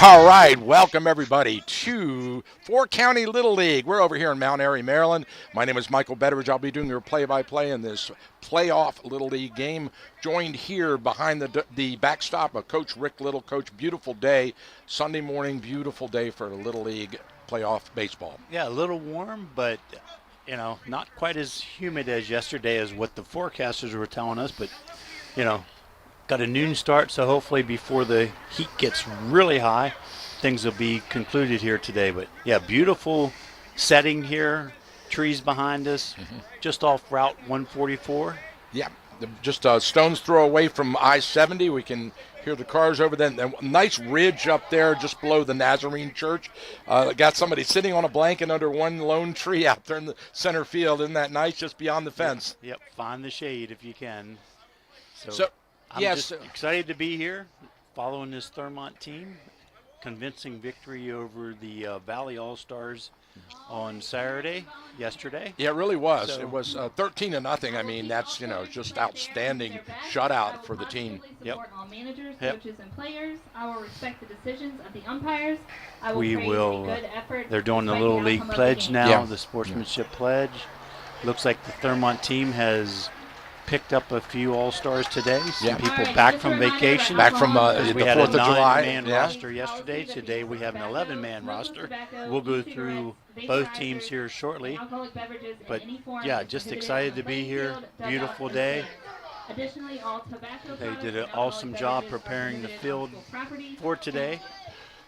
All right, welcome everybody to Four County Little League. We're over here in Mount Airy, Maryland. My name is Michael Betteridge. I'll be doing your play-by-play in this playoff Little League game. Joined here behind the backstop of Coach Rick Little. Coach, beautiful day, Sunday morning, beautiful day for Little League playoff baseball. Yeah, a little warm, but not quite as humid as yesterday as what the forecasters were telling us. But got a noon start, so hopefully before the heat gets really high, things will be concluded here today. But yeah, beautiful setting here, trees behind us, just off Route 144. Yeah, just a stone's throw away from I-70. We can hear the cars over there. A nice ridge up there just below the Nazarene Church. Got somebody sitting on a blanket under one lone tree out there in the center field. Isn't that nice, just beyond the fence? Yep, find the shade if you can. So I'm just excited to be here, following this Thurmont team. Convincing victory over the Valley All-Stars on yesterday. Yeah, it really was. So, it was 13-0. I mean, that's, just outstanding shutout for the team. Yep. All managers, coaches, and players. I will respect the decisions of the umpires. We will. They're doing the Little League pledge now, the sportsmanship pledge. Looks like the Thurmont team has picked up a few All-Stars today. Some people back from vacation. Back from the we had 4th of July. A 9-man roster yesterday. Today we have an 11-man roster. We'll go through both teams here shortly. But yeah, just excited to be here. Beautiful day. They did an awesome job preparing the field for today.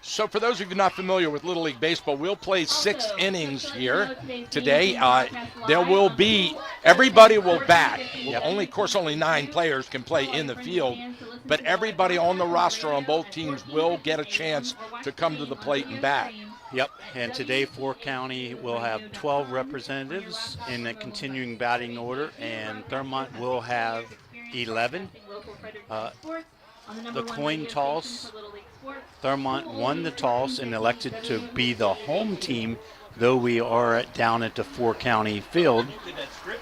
So for those of you not familiar with Little League Baseball, we'll play 6 innings here today. There will be, everybody will bat. Only 9 players can play in the field, but everybody on the roster on both teams will get a chance to come to the plate and bat. Yep, and today Four County will have 12 representatives in the continuing batting order, and Thurmont will have 11. The coin toss, Thurmont won the toss and elected to be the home team, though we are down at the Four County field,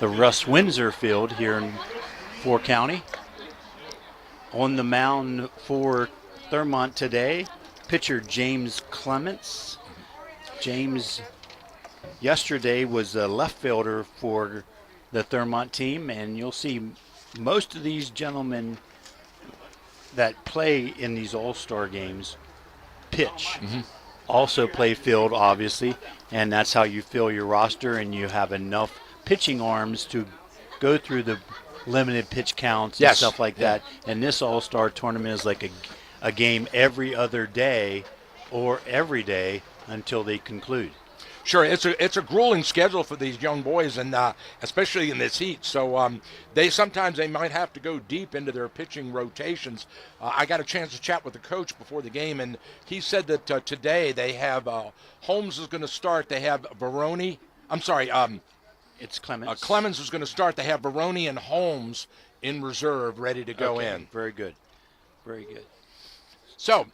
the Russ Windsor field here in Four County. On the mound for Thurmont today, pitcher James Clements. James yesterday was a left fielder for the Thurmont team, and you'll see most of these gentlemen that play in these all-star games pitch. Also play field, obviously, and that's how you fill your roster, and you have enough pitching arms to go through the limited pitch counts and stuff like that. And this all-star tournament is like a game every other day or every day until they conclude. Sure, it's a grueling schedule for these young boys, and especially in this heat. So sometimes they might have to go deep into their pitching rotations. I got a chance to chat with the coach before the game, and he said that today they have Holmes is going to start. They have Baroni. I'm sorry. It's Clemens. Clemens is going to start. They have Baroni and Holmes in reserve, ready to go in. Very good. Very good. So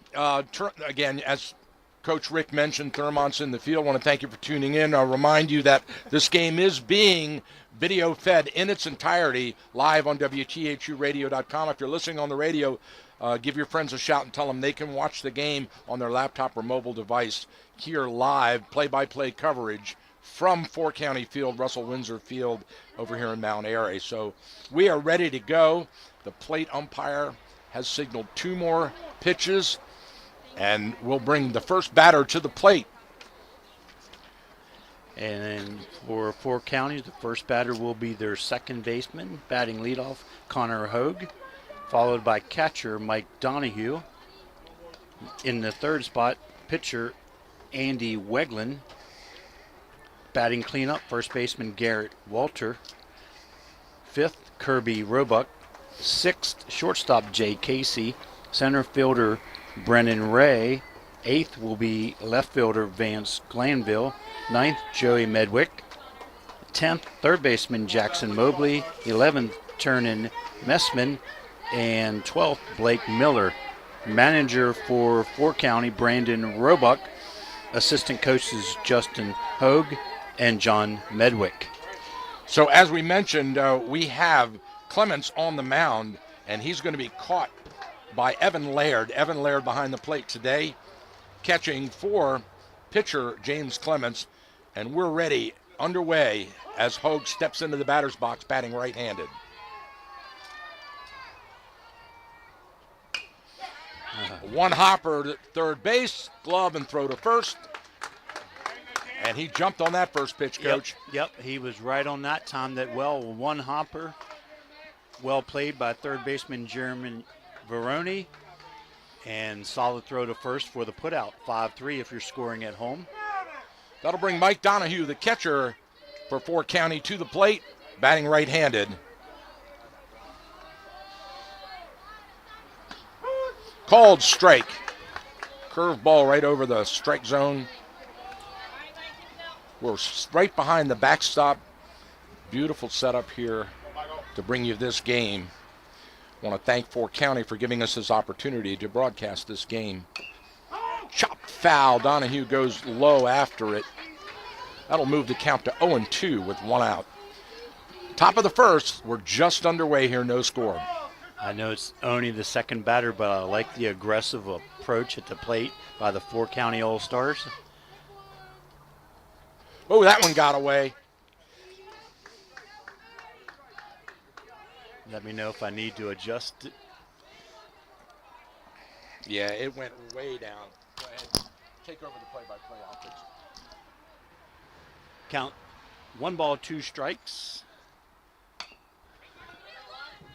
again, as Coach Rick mentioned, Thurmont's in the field. I want to thank you for tuning in. I'll remind you that this game is being video fed in its entirety live on WTHUradio.com. If you're listening on the radio, give your friends a shout and tell them they can watch the game on their laptop or mobile device here live, play-by-play coverage from Four County Field, Russell Windsor Field over here in Mount Airy. So we are ready to go. The plate umpire has signaled 2 more pitches, and we'll bring the first batter to the plate. And then for Four Counties, the first batter will be their second baseman, batting leadoff, Connor Hogue, followed by catcher Mike Donahue. In the third spot, pitcher Andy Weglin. Batting cleanup, first baseman Garrett Walter. Fifth, Kirby Roebuck. Sixth, shortstop Jay Casey. Center fielder Brennan Ray. 8th will be left fielder Vance Glanville. 9th, Joey Medwick. 10th, third baseman Jackson Mobley. 11th, Ternan Messman. And 12th, Blake Miller. Manager for Four County, Brandon Roebuck. Assistant coaches Justin Hogue and John Medwick. So as we mentioned, we have Clements on the mound, and he's going to be caught by Evan Laird. Evan Laird behind the plate today. catching for pitcher James Clements, and we're ready, underway, as Hogue steps into the batter's box, batting right-handed. One hopper to third base, glove and throw to first. And he jumped on that first pitch, Coach. Yep, he was right on that, timed that well. One hopper, well played by third baseman Jeremy Veroni. And solid throw to first for the putout. 5-3 if you're scoring at home. That'll bring Mike Donahue, the catcher for Fort County, to the plate, batting right-handed. Called strike. Curveball right over the strike zone. We're right behind the backstop. Beautiful setup here to bring you this game. I want to thank Fort County for giving us this opportunity to broadcast this game. Chopped foul. Donahue goes low after it. That'll move the count to 0-2 with one out. Top of the first. We're just underway here, no score. I know it's only the second batter, but I like the aggressive approach at the plate by the Fort County All-Stars. Oh, that one got away. Let me know if I need to adjust it. Yeah, it went way down. Go ahead. Take over the play-by-play. I'll fix it. Count 1 ball, 2 strikes.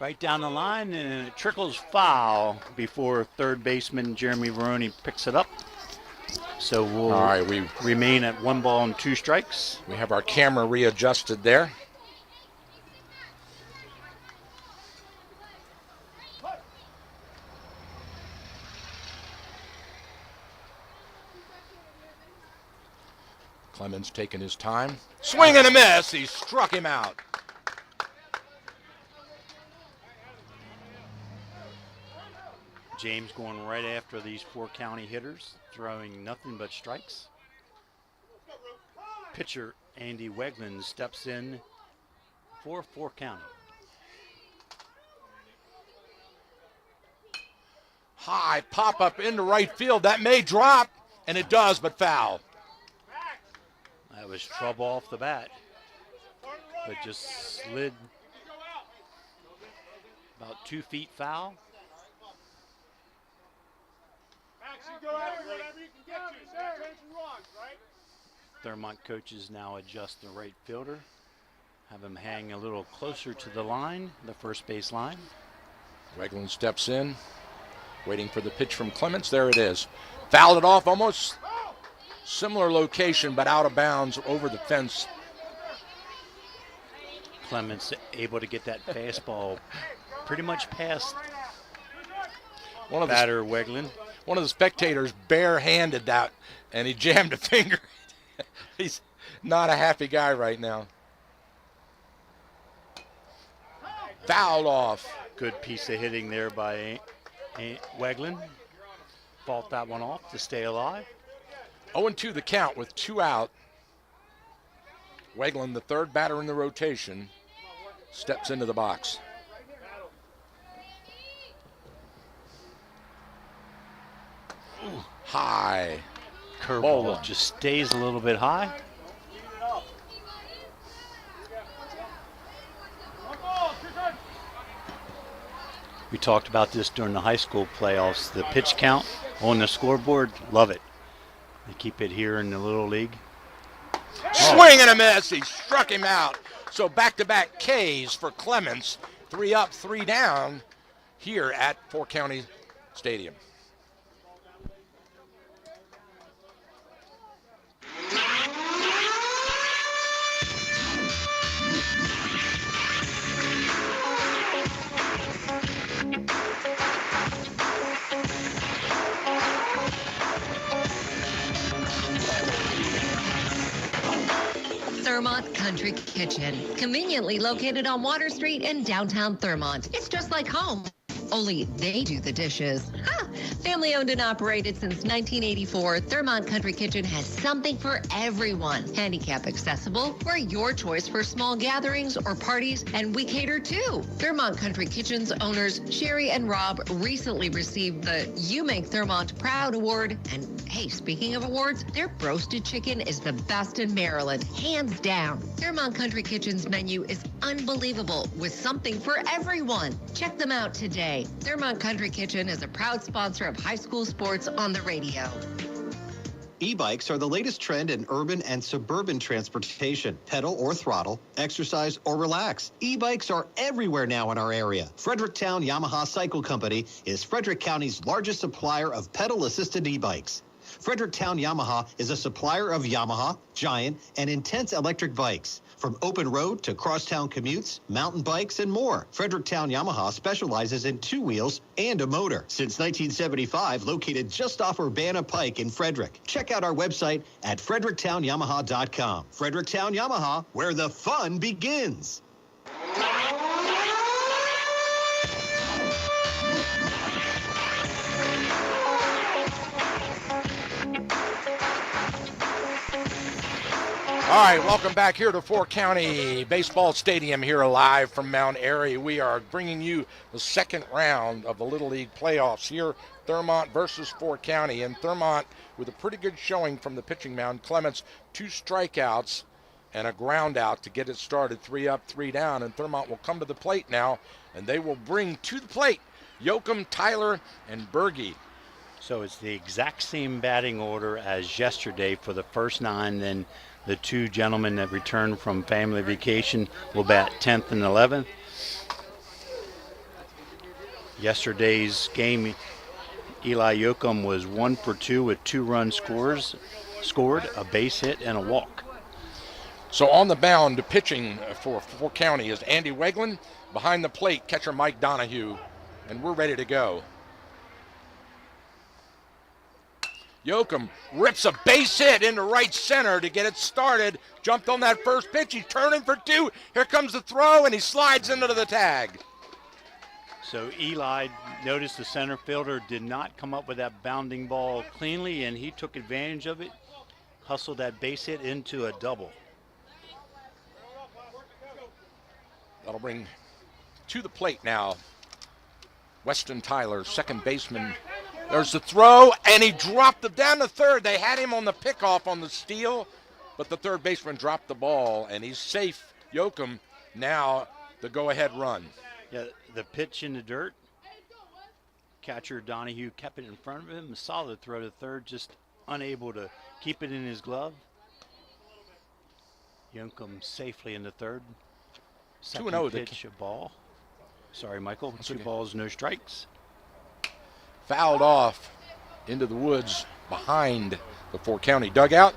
Right down the line, and it trickles foul before third baseman Jeremy Veroni picks it up. So we'll all right, we remain at 1 ball and 2 strikes. We have our camera readjusted there. Clemens taking his time. Swing and a miss. He struck him out. James going right after these Fort County hitters, throwing nothing but strikes. Pitcher Andy Wegland steps in for Fort County. High pop up into right field. That may drop, and it does, but foul. That was trouble off the bat, but just slid about 2 feet foul. Thurmont coaches now adjust the right fielder, have him hang a little closer to the line, the first base line. Wegland steps in, waiting for the pitch from Clements. There it is. Fouled it off, almost similar location, but out of bounds over the fence. Clements able to get that fastball pretty much past batter Wegland. One of the spectators barehanded that, and he jammed a finger. He's not a happy guy right now. Fouled off. Good piece of hitting there by Wegland. Fought that one off to stay alive. 0-2 the count with 2 out. Wegland, the third batter in the rotation, steps into the box. Ooh, high. Curveball just stays a little bit high. We talked about this during the high school playoffs. The pitch count on the scoreboard, love it. They keep it here in the Little League. Swing and a miss. He struck him out. So back-to-back Ks for Clements. 3 up, 3 down here at Fort County Stadium. Thurmont Country Kitchen, conveniently located on Water Street in downtown Thurmont. It's just like home, only they do the dishes. Ha! Family owned and operated since 1984, Thermont Country Kitchen has something for everyone. Handicap accessible, we're your choice for small gatherings or parties, and we cater too. Thermont Country Kitchen's owners, Sherry and Rob, recently received the You Make Thermont Proud Award. And hey, speaking of awards, their roasted chicken is the best in Maryland, hands down. Thermont Country Kitchen's menu is unbelievable with something for everyone. Check them out today. Thermont Country Kitchen is a proud sponsor of high school sports on the radio. E-bikes are the latest trend in urban and suburban transportation. Pedal or throttle, exercise or relax. E-bikes are everywhere now in our area. Fredericktown Yamaha Cycle Company is Frederick County's largest supplier of pedal-assisted e-bikes. Fredericktown Yamaha is a supplier of Yamaha, Giant, and Intense electric bikes. From open road to crosstown commutes, mountain bikes, and more, Fredericktown Yamaha specializes in two wheels and a motor. Since 1975, located just off Urbana Pike in Frederick. Check out our website at fredericktown.yamaha.com. Fredericktown Yamaha, where the fun begins. All right, welcome back here to Fort County Baseball Stadium here live from Mount Airy. We are bringing you the second round of the Little League playoffs here, Thermont versus Fort County. And Thermont with a pretty good showing from the pitching mound. Clements, 2 strikeouts and a ground out to get it started, 3 up, 3 down. And Thermont will come to the plate now, and they will bring to the plate Yoakum, Tyler, and Berge. So it's the exact same batting order as yesterday for the first 9, then the 2 gentlemen that returned from family vacation will bat 10th and 11th. Yesterday's game, Eli Yoakum was 1 for 2 with 2 runs scored, a base hit, and a walk. So on the mound, pitching for Fort County is Andy Weglin. Behind the plate, catcher Mike Donahue, and we're ready to go. Yoakum rips a base hit into right center to get it started. Jumped on that first pitch. He's turning for 2. Here comes the throw, and he slides into the tag. So Eli noticed the center fielder did not come up with that bounding ball cleanly, and he took advantage of it, hustled that base hit into a double. That'll bring to the plate now Weston Tyler, second baseman. There's the throw, and he dropped it down to third. They had him on the pickoff on the steal, but the third baseman dropped the ball, and he's safe. Yoakum now the go-ahead run. Yeah, the pitch in the dirt. Catcher Donahue kept it in front of him. A solid throw to third, just unable to keep it in his glove. Yoakum safely in the third. Second 2-0 pitch, a ball. Sorry, Michael. 2 balls, no strikes. Fouled off into the woods behind the Fort County dugout.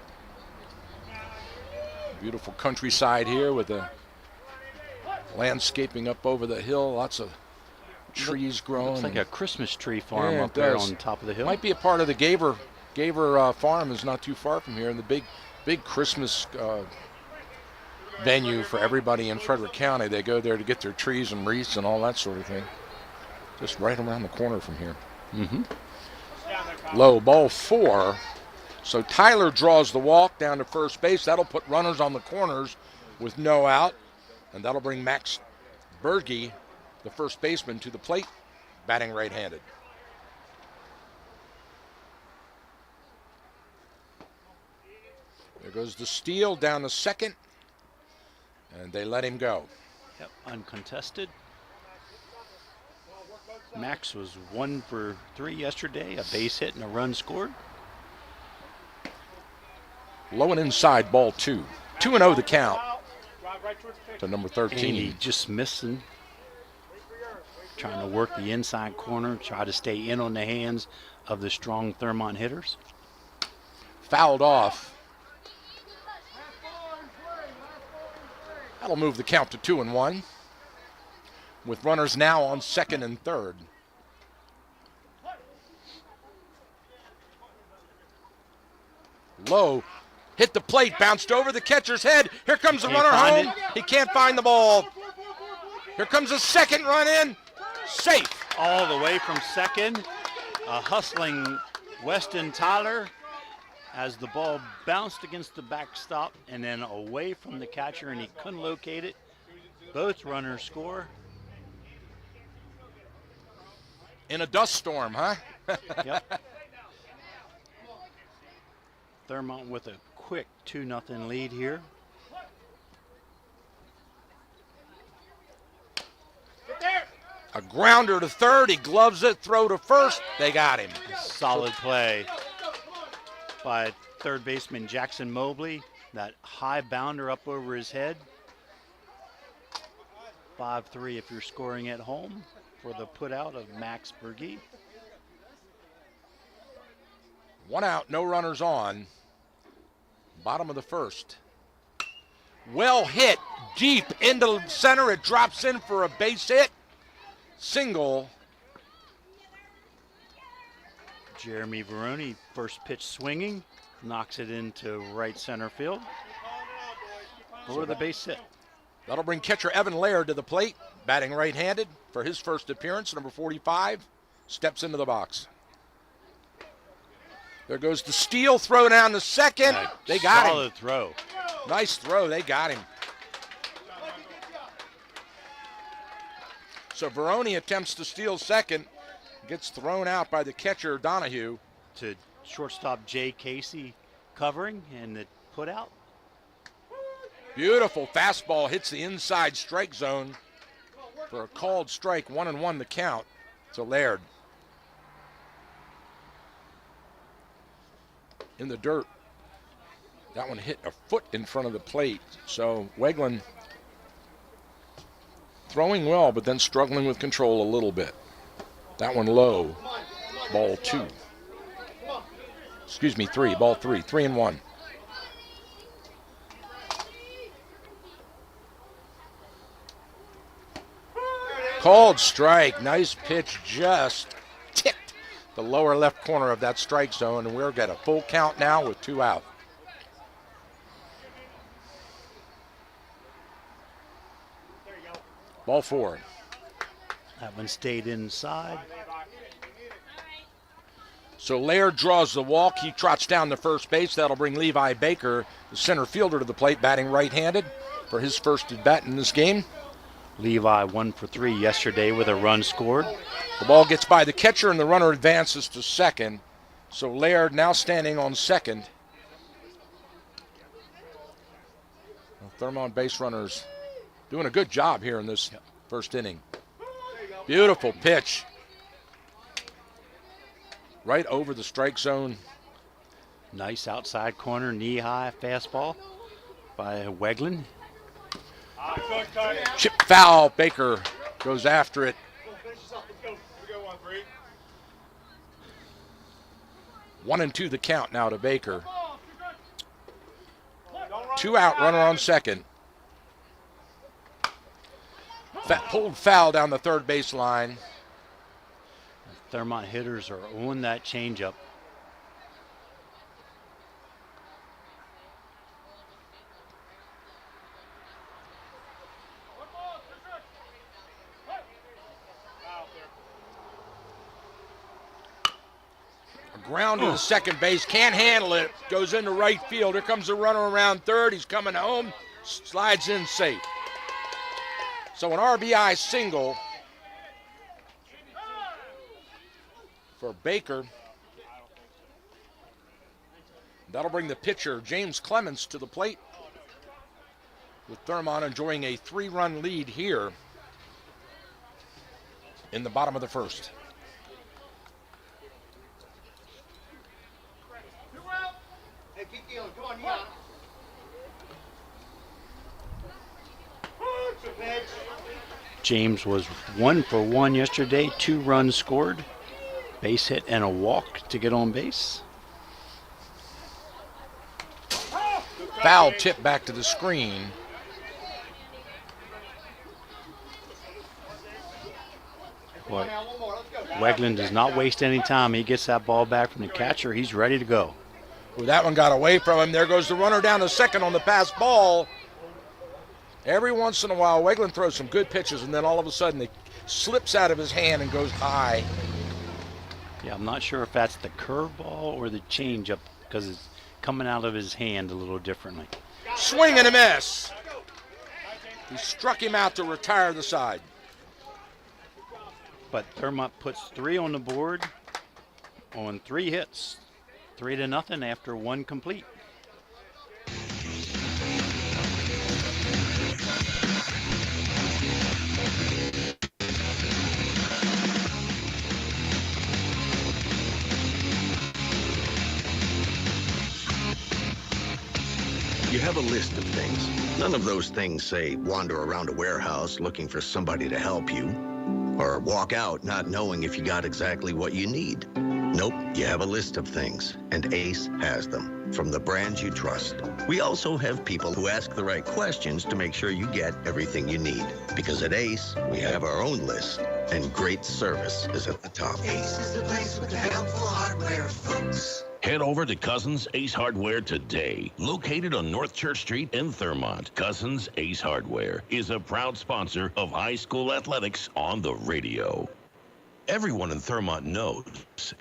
Beautiful countryside here with the landscaping up over the hill. Lots of trees growing. Looks like a Christmas tree farm Yeah, up there does. on top of the hill. Might be a part of the Gaver farm is not too far from here, and the big Christmas venue for everybody in Frederick County. They go there to get their trees and wreaths and all that sort of thing. Just right around the corner from here. Low, ball 4. So Tyler draws the walk down to first base. That'll put runners on the corners with no out, and that'll bring Max Berge, the first baseman, to the plate, batting right-handed. There goes the steal down to second, and they let him go. Yep, uncontested. Max was 1 for 3 yesterday, a base hit and a run scored. Low and inside, ball 2. 2-0 the count to number 13. And he just missing. Trying to work the inside corner, try to stay in on the hands of the strong Thermont hitters. Fouled off. That'll move the count to 2-1. With runners now on second and third. Low, hit the plate, bounced over the catcher's head. Here comes the runner home. He can't find the ball. Here comes the second run in. Safe. All the way from second. a hustling Weston Tyler as the ball bounced against the backstop and then away from the catcher, and he couldn't locate it. Both runners score. In a dust storm, huh? Yep. Thurmont with a quick 2-0 lead here. A grounder to third. He gloves it. Throw to first. They got him. Solid play by third baseman Jackson Mobley. That high bounder up over his head. 5-3 if you're scoring at home for the putout of Max Berge. 1 out, no runners on. Bottom of the first. Well hit, deep into center. It drops in for a base hit. Single. Jeremy Veroni, first pitch swinging, knocks it into right center field for the base hit. That'll bring catcher Evan Laird to the plate, batting right-handed for his first appearance. Number 45 steps into the box. There goes the steal, throw down to second. They got him. Solid throw. Nice throw, they got him. So Veroni attempts to steal second, gets thrown out by the catcher Donahue. To shortstop Jay Casey covering, and the put out. Beautiful fastball hits the inside strike zone for a called strike. 1-1 the count to Laird. In the dirt. That one hit a foot in front of the plate. So Weglin throwing well, but then struggling with control a little bit. That one low. Ball 2. Excuse me, 3. Ball 3. 3-1. Called strike. Nice pitch, just ticked the lower left corner of that strike zone, and we're got a full count now with 2 out. Ball 4. That one stayed inside. So Laird draws the walk. He trots down to first base. That'll bring Levi Baker, the center fielder, to the plate, batting right-handed for his first at bat in this game. Levi 1 for 3 yesterday with a run scored. The ball gets by the catcher, and the runner advances to second. So Laird now standing on second. Thurmont base runners doing a good job here in this first inning. Beautiful pitch. Right over the strike zone. Nice outside corner, knee-high fastball by Weglin. Chip foul. Baker goes after it. 1-2 the count now to Baker. 2 out, runner on second. Pulled foul down the third base line. Thurmont hitters are on that changeup. A ground to the second base, can't handle it, goes into right field. Here comes the runner around third. He's coming home, slides in safe. So an RBI single for Baker. That'll bring the pitcher, James Clements, to the plate, with Thurmont enjoying a 3-run lead here in the bottom of the first. Hey, keep dealing. Come on, you got it. James was 1 for 1 yesterday, 2 runs scored, base hit and a walk to get on base. Foul tip back to the screen. Boy, Weglin does not waste any time. He gets that ball back from the catcher. He's ready to go. Well, that one got away from him. There goes the runner down to second on the pass ball. Every once in a while, Weglin throws some good pitches, and then all of a sudden it slips out of his hand and goes high. Yeah, I'm not sure if that's the curveball or the changeup because it's coming out of his hand a little differently. Swing and a miss. He struck him out to retire the side. But Thurmont puts 3 on the board on 3 hits, 3-0 after 1 complete. You have a list of things. None of those things say wander around a warehouse looking for somebody to help you, or walk out not knowing if you got exactly what you need. Nope, you have a list of things, and Ace has them, from the brands you trust. We also have people who ask the right questions to make sure you get everything you need. Because at Ace, we have our own list, and great service is at the top. Ace is the place with the helpful hardware, folks. Head over to Cousins Ace Hardware today. Located on North Church Street in Thurmont, Cousins Ace Hardware is a proud sponsor of high school athletics on the radio. Everyone in Thurmont knows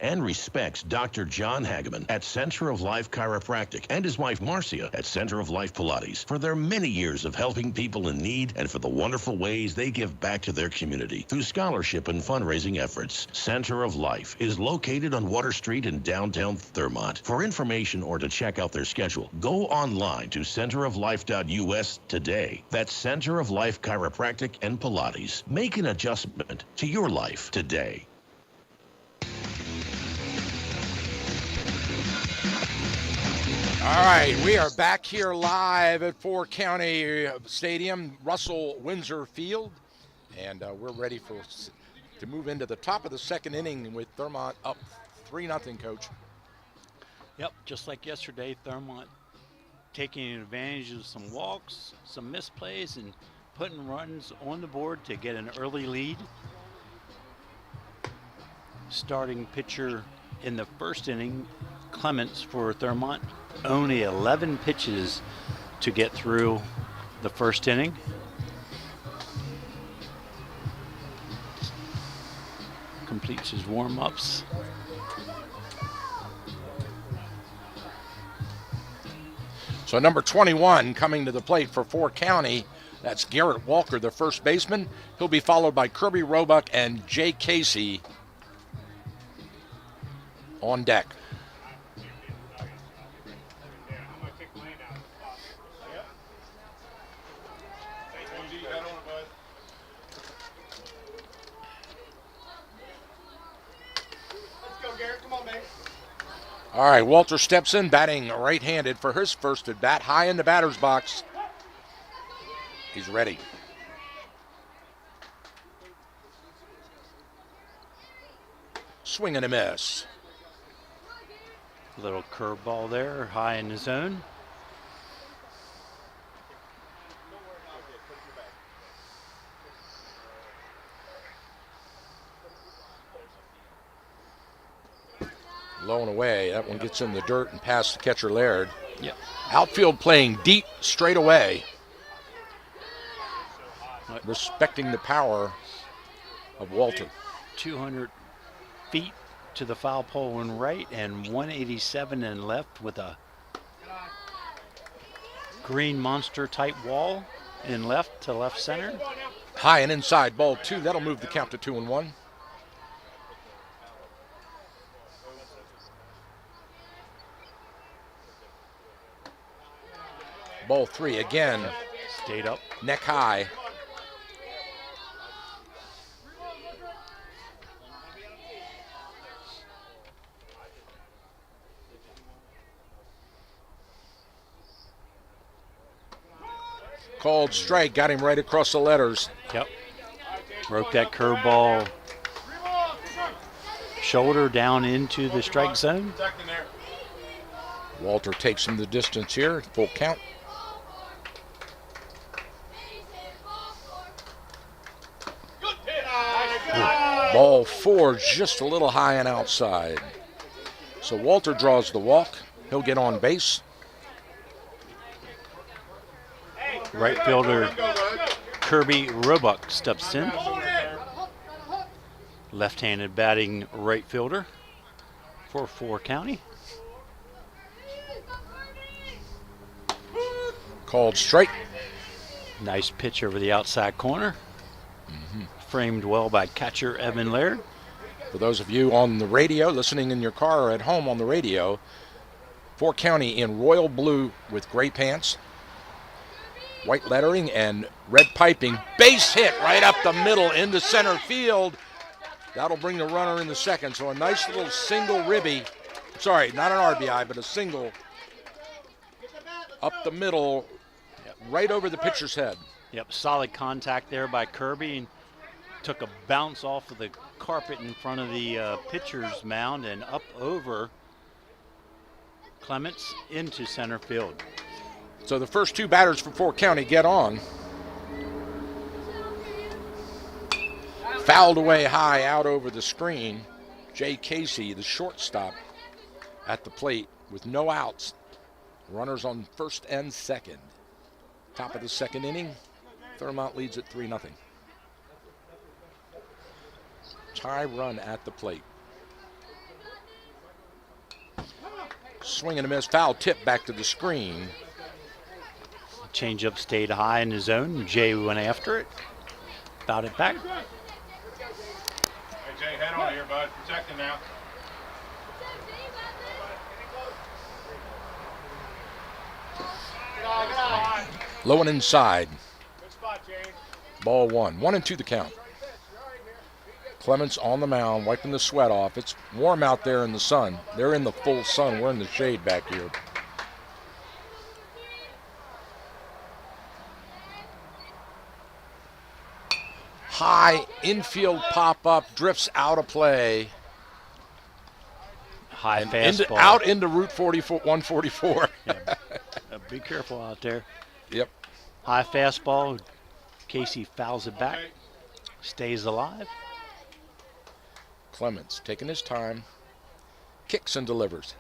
and respects Dr. John Hageman at Center of Life Chiropractic and his wife Marcia at Center of Life Pilates for their many years of helping people in need and for the wonderful ways they give back to their community through scholarship and fundraising efforts. Center of Life is located on Water Street in downtown Thurmont. For information or to check out their schedule, go online to centeroflife.us today. That's Center of Life Chiropractic and Pilates. Make an adjustment to your life today. All right, we are back here live at 4 County Stadium, Russell Windsor Field, and we're ready to move into the top of the second inning with Thurmont up 3-0, Coach. Yep, just like yesterday, Thurmont taking advantage of some walks, some misplays, and putting runs on the board to get an early lead. Starting pitcher in the first inning, Clements for Thurmont, only 11 pitches to get through the first inning. Completes his warm-ups. So number 21 coming to the plate for 4 County, that's Garrett Walker, the first baseman. He'll be followed by Kirby Roebuck and Jay Casey on deck. All right, Walter steps in, batting right-handed for his first at bat, high in the batter's box. He's ready. Swing and a miss. Little curveball there, high in the zone. Low and away. That one gets in the dirt and past the catcher Laird. Yep. Outfield playing deep straight away. Respecting the power of Walter. 200 feet to the foul pole in right and 187 in left with a green monster type wall in left to left center. High and inside, ball 2. That'll move the count to 2-1. Ball 3 again. Stayed up. Neck high. Called strike, got him right across the letters. Yep. Broke that curveball shoulder down into the strike zone. Walter takes him the distance here, full count. Ball 4, just a little high and outside. So Walter draws the walk. He'll get on base. Right fielder Kirby Roebuck steps in. Left-handed batting right fielder. for 4 County. Called strike. Nice pitch over the outside corner. Framed well by catcher Evan Laird. For those of you on the radio, listening in your car or at home on the radio, 4 County in royal blue with gray pants, white lettering, and red piping. Base hit right up the middle into center field. That'll bring the runner in the second. So a nice little single ribby. Sorry, not an RBI, but a single up the middle, right over the pitcher's head. Yep, solid contact there by Kirby, and took a bounce off of the carpet in front of the pitcher's mound and up over Clements into center field. So the first 2 batters for 4 County get on. Fouled away high out over the screen. Jay Casey, the shortstop, at the plate with no outs. Runners on first and second. Top of the second inning. Thurmont leads at 3-0. Tie run at the plate. Swing and a miss. Foul tip back to the screen. Changeup stayed high in the zone. Jay went after it. Fouled it back. Hey, Jay, head on here, bud. Protect him now. Low and inside. Good spot, James. Ball 1. 1-2 the count. Clements on the mound, wiping the sweat off. It's warm out there in the sun. They're in the full sun. We're in the shade back here. High infield pop-up, drifts out of play. High And fastball. out into Route 144. Yeah. Be careful out there. Yep. High fastball. Casey fouls it back. Stays alive. Clements taking his time. Kicks and delivers.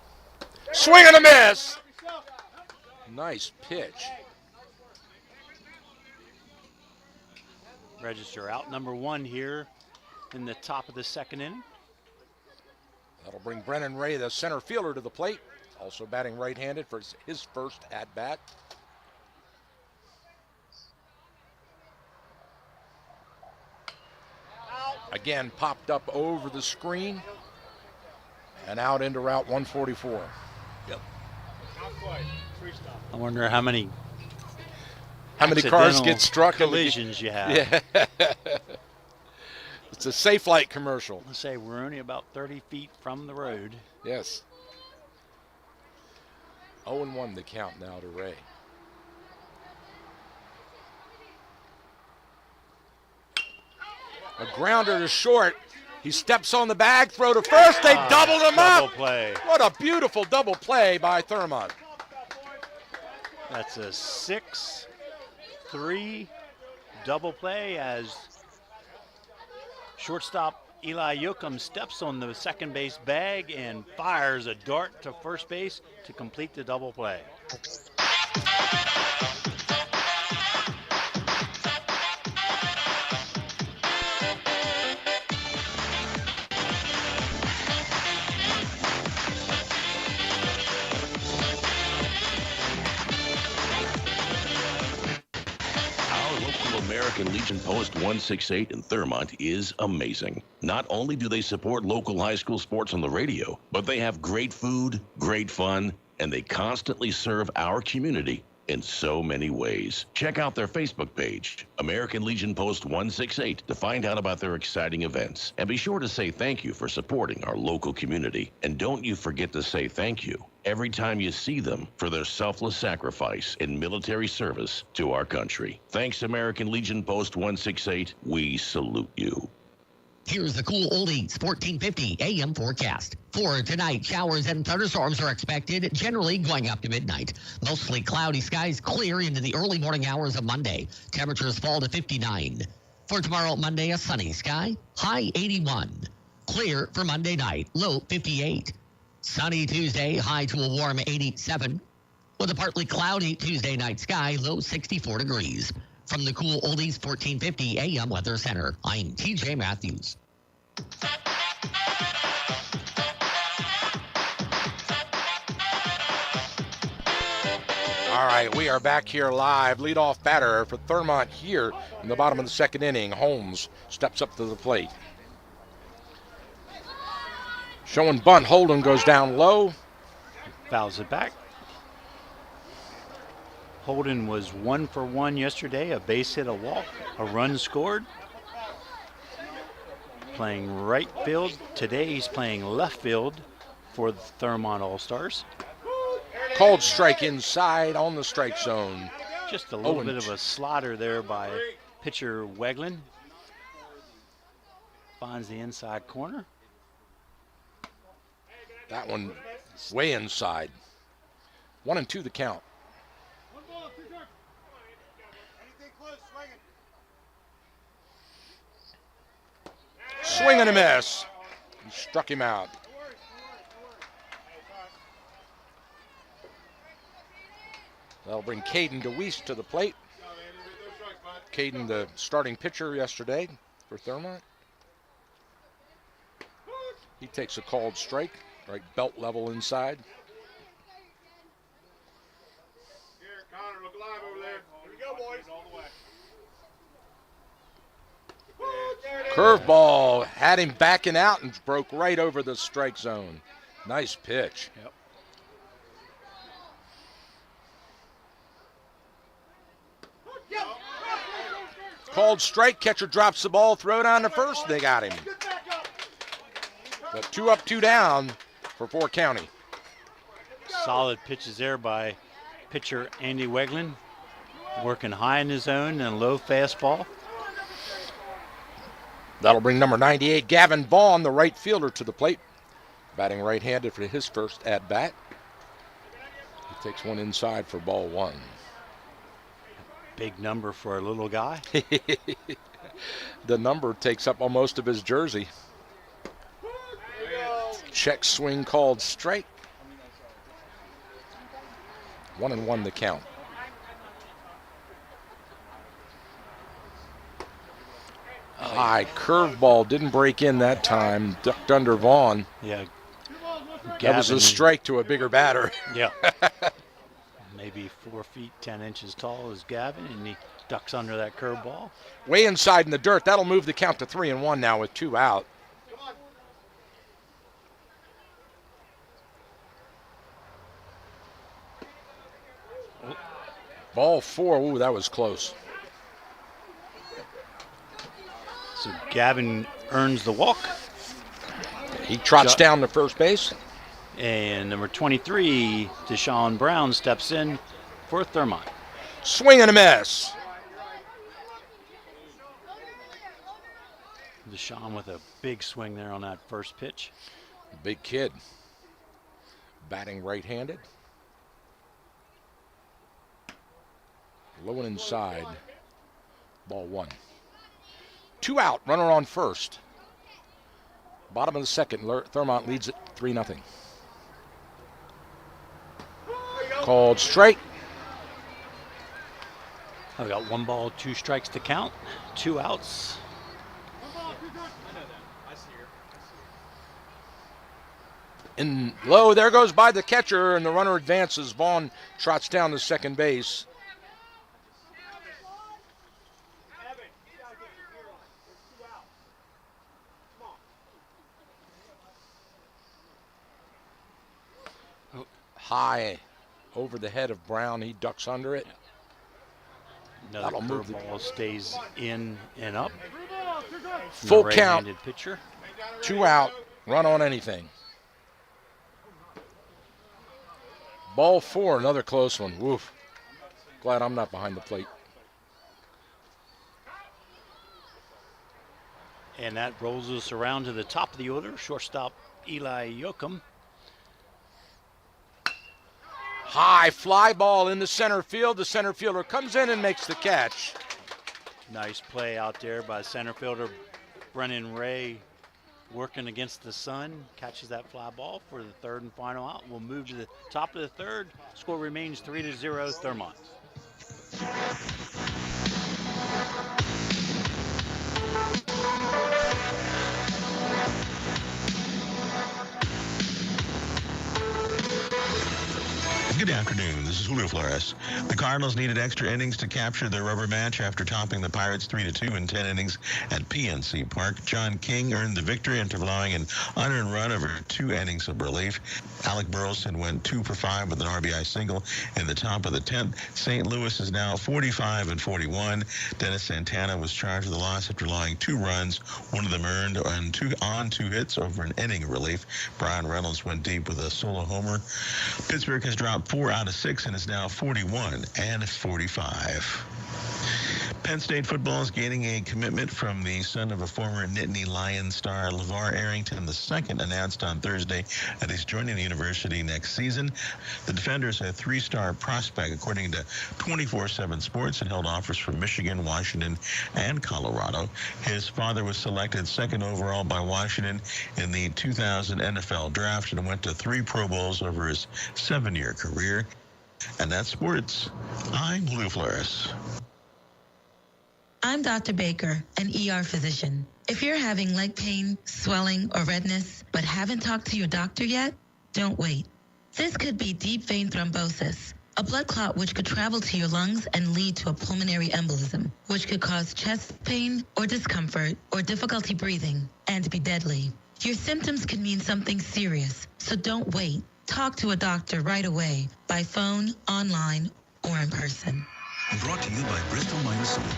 Swing and a miss. Nice pitch. Register out number 1 here in the top of the second inning. That'll bring Brennan Ray, the center fielder, to the plate. Also batting right-handed for his first at-bat. Again, popped up over the screen and out into Route 144. Yep. Not quite. 3 stop. I wonder how many cars accidental get struck? collisions you have. Yeah. It's a Safe Light commercial. Let's say we're only about 30 feet from the road. Yes. 0-1 the count now to Ray. A grounder to short. He steps on the bag, throw to first. They doubled him double up. Play. What a beautiful double play by Thurmont. That's a 6-3 double play as shortstop Eli Yoakum steps on the second base bag and fires a dart to first base to complete the double play. American Legion Post 168 in Thurmont is amazing. Not only do they support local high school sports on the radio, but they have great food, great fun, and they constantly serve our community in so many ways. Check out their Facebook page, American Legion Post 168, to find out about their exciting events. And be sure to say thank you for supporting our local community. And don't you forget to say thank you every time you see them for their selfless sacrifice in military service to our country. Thanks, American Legion Post 168. We salute you. Here's the Cool Oldies 1450 AM forecast. For tonight, showers and thunderstorms are expected, generally going up to midnight. Mostly cloudy skies clear into the early morning hours of Monday. Temperatures fall to 59. For tomorrow, Monday, a sunny sky, high 81. Clear for Monday night, low 58. Sunny Tuesday, high to a warm 87. With a partly cloudy Tuesday night sky, low 64 degrees. From the Cool Oldies 1450 AM Weather Center, I'm TJ Matthews. All right, we are back here live. Leadoff batter for Thurmont here in the bottom of the second inning. Holmes steps up to the plate. Showing bunt. Holden goes down low. Fouls it back. Holden was 1 for 1 yesterday. A base hit, a walk, a run scored. Playing right field. Today he's playing left field for the Thurmont All-Stars. Called strike inside on the strike zone. Just a little bit of a slaughter there by pitcher Weglin. Finds the inside corner. That one way inside. 1-2 the count. Swing and a miss. He struck him out. That'll bring Caden DeWeese to the plate. Caden, the starting pitcher yesterday for Thurmont. He takes a called strike, right belt level inside. Here, Connor, look alive over there. Here we go, boys. All the way. Curveball had him backing out and broke right over the strike zone. Nice pitch. Yep. Called strike, catcher drops the ball, throw down to first, they got him. But 2 up, 2 down for 4 County. Solid pitches there by pitcher Andy Weglin. Working high in his zone and low fastball. That'll bring number 98, Gavin Vaughn, the right fielder, to the plate. Batting right-handed for his first at-bat. He takes one inside for ball 1. Big number for a little guy. The number takes up almost of his jersey. Check swing called strike. 1-1 the count. High curveball didn't break in that time. Ducked under Vaughn. Yeah. That was a strike to a bigger batter. Yeah. Maybe 4 feet 10 inches tall is Gavin, and he ducks under that curveball. Way inside in the dirt. That'll move the count to 3-1 now with 2 out. Ball 4. Ooh, that was close. So Gavin earns the walk. He trots down to first base. And number 23, Deshaun Brown, steps in for Thurmont. Swing and a miss. Deshaun with a big swing there on that first pitch. Big kid. Batting right-handed. Low and inside. Ball 1. 2 out. Runner on first. Bottom of the second. Thurmont leads it 3-0. Called strike. I've got 1 ball, 2 strikes to count. 2 outs. In low, there goes by the catcher, and the runner advances. Vaughn trots down to second base. High over the head of Brown. He ducks under it. Another curveball stays in and up. Full count. Pitcher. 2 out. Run on anything. Ball 4. Another close one. Woof. Glad I'm not behind the plate. And that rolls us around to the top of the order. Shortstop Eli Yoakum. High fly ball in the center field. The center fielder comes in and makes the catch. Nice play out there by center fielder Brennan Ray, working against the sun. Catches that fly ball for the 3rd and final out. We'll move to the top of the 3rd. Score remains 3-0 Thurmont. Good afternoon. This is Julio Flores. The Cardinals needed extra innings to capture their rubber match after topping the Pirates 3-2 in 10 innings at PNC Park. John King earned the victory after allowing an unearned run over 2 innings of relief. Alec Burleson went 2 for 5 with an RBI single in the top of the 10th. St. Louis is now 45-41. Dennis Santana was charged with the loss after allowing 2 runs, one of them earned on 2 hits over an inning of relief. Brian Reynolds went deep with a solo homer. Pittsburgh has dropped 4 out of 6 and is now 41-45. Penn State football is gaining a commitment from the son of a former Nittany Lions star. LeVar Arrington II announced on Thursday that he's joining the university next season. The defender is a 3-star prospect, according to 24/7 Sports, and held offers from Michigan, Washington, and Colorado. His father was selected 2nd overall by Washington in the 2000 NFL Draft and went to 3 Pro Bowls over his 7-year career. And that's sports. I'm Julio Flores. I'm Dr. Baker, an ER physician. If you're having leg pain, swelling, or redness, but haven't talked to your doctor yet, don't wait. This could be deep vein thrombosis, a blood clot which could travel to your lungs and lead to a pulmonary embolism, which could cause chest pain or discomfort or difficulty breathing and be deadly. Your symptoms can mean something serious, so don't wait. Talk to a doctor right away, by phone, online, or in person. Brought to you by Bristol Myers Squibb.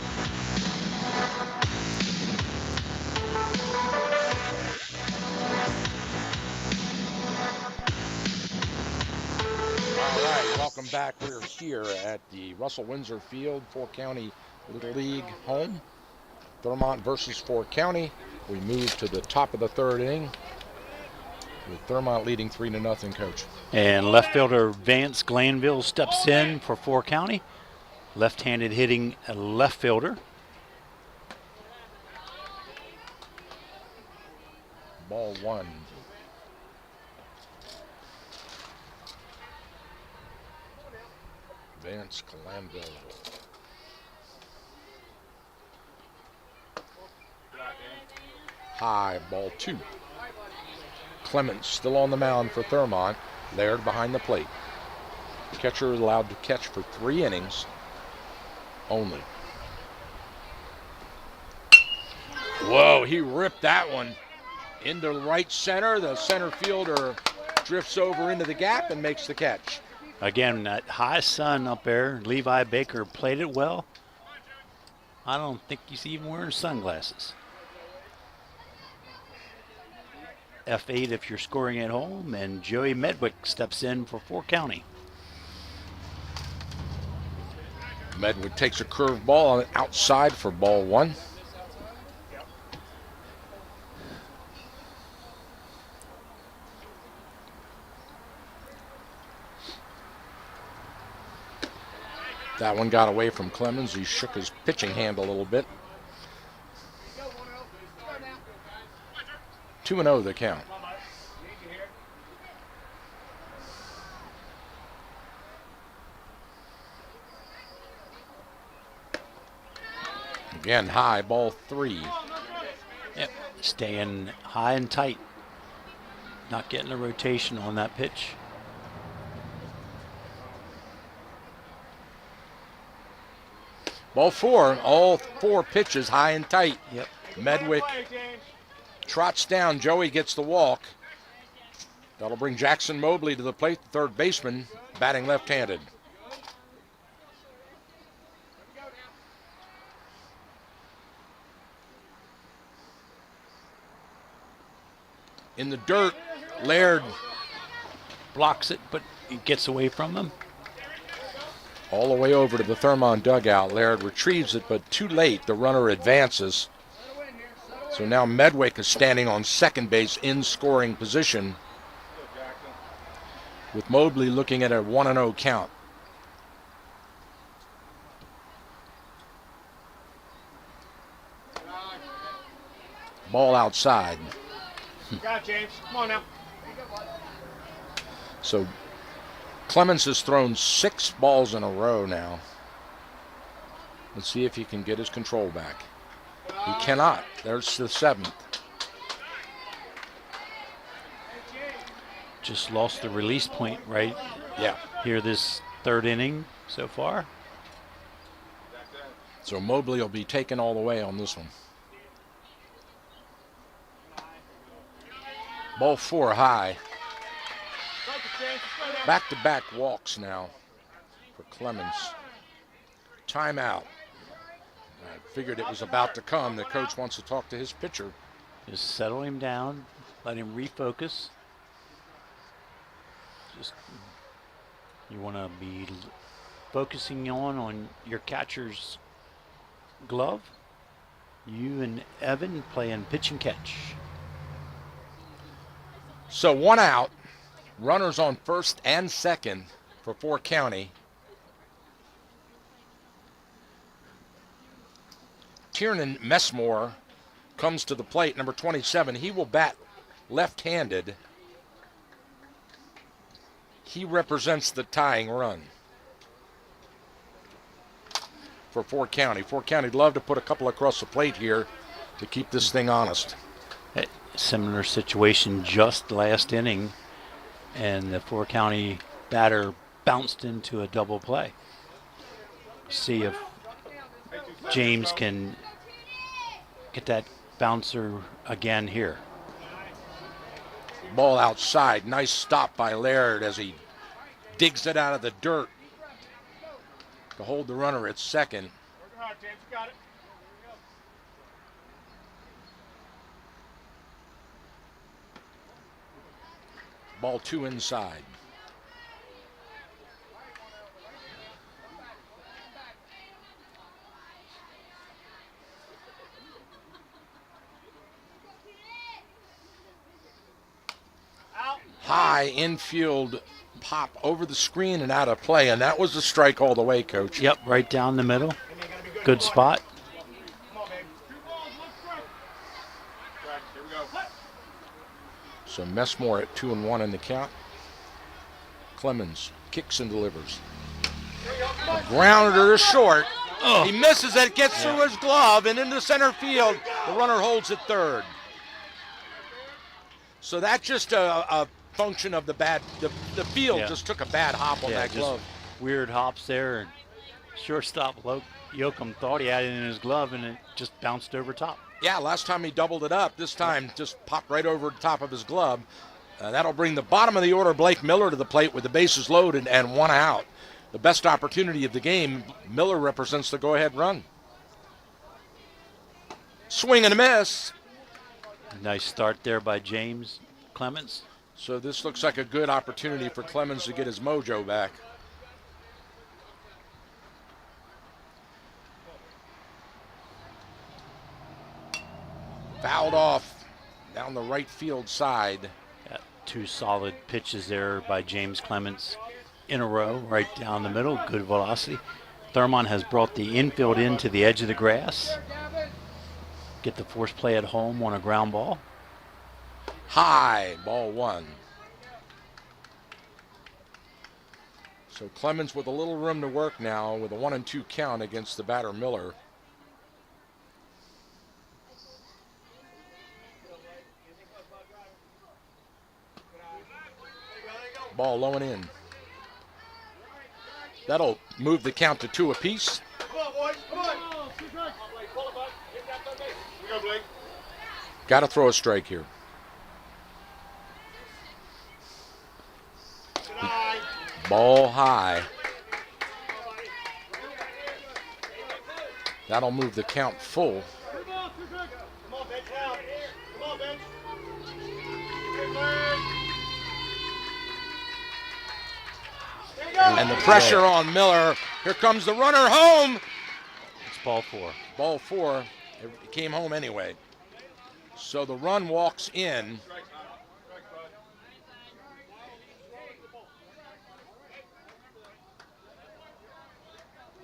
All right, welcome back. We're here at the Russell Windsor Field, 4 County Little League home. Thurmont versus 4 County. We move to the top of the 3rd inning with Thurmont leading 3-0, Coach. And left fielder Vance Glanville steps in for 4 County. Left-handed hitting left fielder. Ball 1. Vance Glanville. High, ball 2. Clements still on the mound for Thurmont. Laird behind the plate. Catcher is allowed to catch for 3 innings only. Whoa, he ripped that one into right center. The center fielder drifts over into the gap and makes the catch. Again, that high sun up there, Levi Baker played it well. I don't think he's even wearing sunglasses. F8 if you're scoring at home, and Joey Medwick steps in for 4 County. Medwick takes a curve ball on outside for ball 1. That one got away from Clemens. He shook his pitching hand a little bit. 2-0 the count. Again, high, ball 3. Yep, staying high and tight. Not getting a rotation on that pitch. Ball 4, all 4 pitches high and tight. Yep. Medwick trots down. Joey gets the walk. That'll bring Jackson Mobley to the plate, the 3rd baseman, batting left-handed. In the dirt, Laird blocks it, but it gets away from him. All the way over to the Thurmont dugout. Laird retrieves it, but too late. The runner advances. So now Medwick is standing on second base in scoring position, with Mobley looking at a 1-0 count. Ball outside. Got it, James. Come on now. So Clemens has thrown 6 balls in a row now. Let's see if he can get his control back. He cannot. There's the 7th. Just lost the release point, right? Yeah. here this third inning so far. So Mobley will be taken all the way on this one. Ball 4 high. Back-to-back walks now for Clemens. Timeout. I figured it was about to come. The coach wants to talk to his pitcher. Just settle him down, let him refocus. Just you want to be focusing on your catcher's glove. You and Evan playing pitch and catch. So 1 out. Runners on first and second for Fort County. Tiernan Messmore comes to the plate, number 27. He will bat left-handed. He represents the tying run for Fort County. Fort County would love to put a couple across the plate here to keep this thing honest. Similar situation just last inning, and the Fort County batter bounced into a double play. See if James can get that bouncer again here. Ball outside. Nice stop by Laird as he digs it out of the dirt to hold the runner at second. Ball 2 inside. High infield pop over the screen and out of play, and that was a strike all the way, Coach. Yep, right down the middle. Good spot. So Messmore at 2-1 in the count. Clemens kicks and delivers. A grounder to short. Oh. He misses it, gets through his glove and into center field. The runner holds at third. So that's just a function of the field just took a bad hop on that glove. Weird hops there, and shortstop Yoakum thought he had it in his glove, and it just bounced over top. Yeah, last time he doubled it up. This time just popped right over the top of his glove. That'll bring the bottom of the order, Blake Miller, to the plate with the bases loaded and 1 out. The best opportunity of the game. Miller represents the go-ahead run. Swing and a miss. Nice start there by James Clemens. So this looks like a good opportunity for Clemens to get his mojo back. Fouled off down the right field side. Got 2 solid pitches there by James Clemens in a row, right down the middle. Good velocity. Thurmont has brought the infield into the edge of the grass. Get the force play at home on a ground ball. High, ball 1. So Clemens with a little room to work now with a 1-2 count against the batter Miller. Ball low and in. That'll move the count to 2 apiece. Come on, boys. Come on. Here we go, Blake. Got to throw a strike here. Ball high. That'll move the count full. Come on, bench now. Come on, bench. And the pressure on Miller. Here comes the runner home. It's ball 4. Ball 4. It came home anyway. So the run walks in.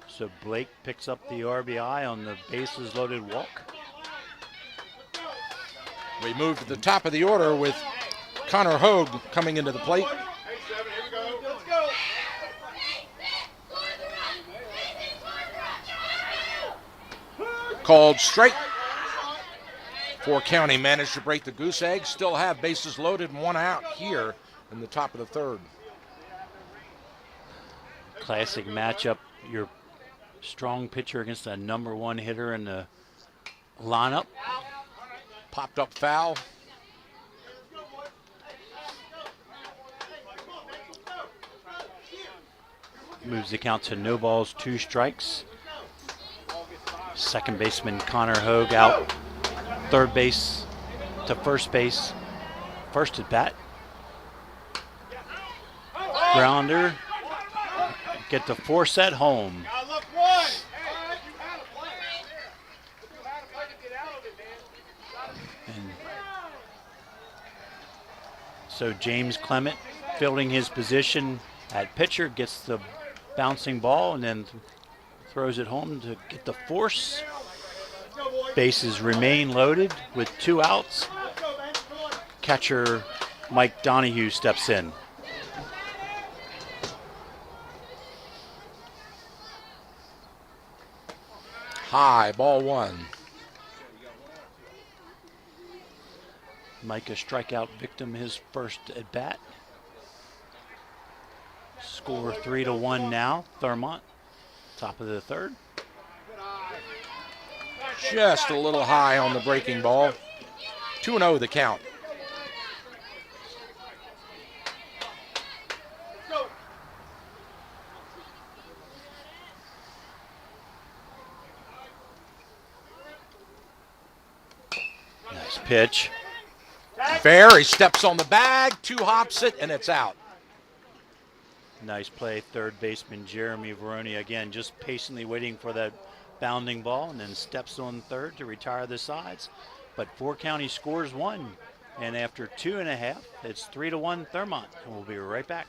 So Blake picks up the RBI on the bases loaded walk. We move to the top of the order with Connor Hogue coming into the plate. Called strike. Fort County managed to break the goose egg. Still have bases loaded and 1 out here in the top of the third. Classic matchup. Your strong pitcher against a number one hitter in the lineup. Popped up foul. Moves the count to no balls, 2 strikes. Second baseman Connor Hogue out. Third base to first base. First at bat. Grounder. Get the force at home. And so James Clement fielding his position at pitcher, gets the bouncing ball and then throws it home to get the force. Bases remain loaded with 2 outs. Catcher Mike Donahue steps in. High, ball 1. Mike a strikeout victim his first at bat. Score 3-1 now. Thurmont, top of the third. Just a little high on the breaking ball. 2-0 the count. Nice pitch. Fair, he steps on the bag, 2 hops it, and it's out. Nice play, third baseman Jeremy Veroni again, just patiently waiting for that bounding ball, and then steps on third to retire the sides. But Fort County scores 1, and after 2.5, it's 3-1 Thurmont, and we'll be right back.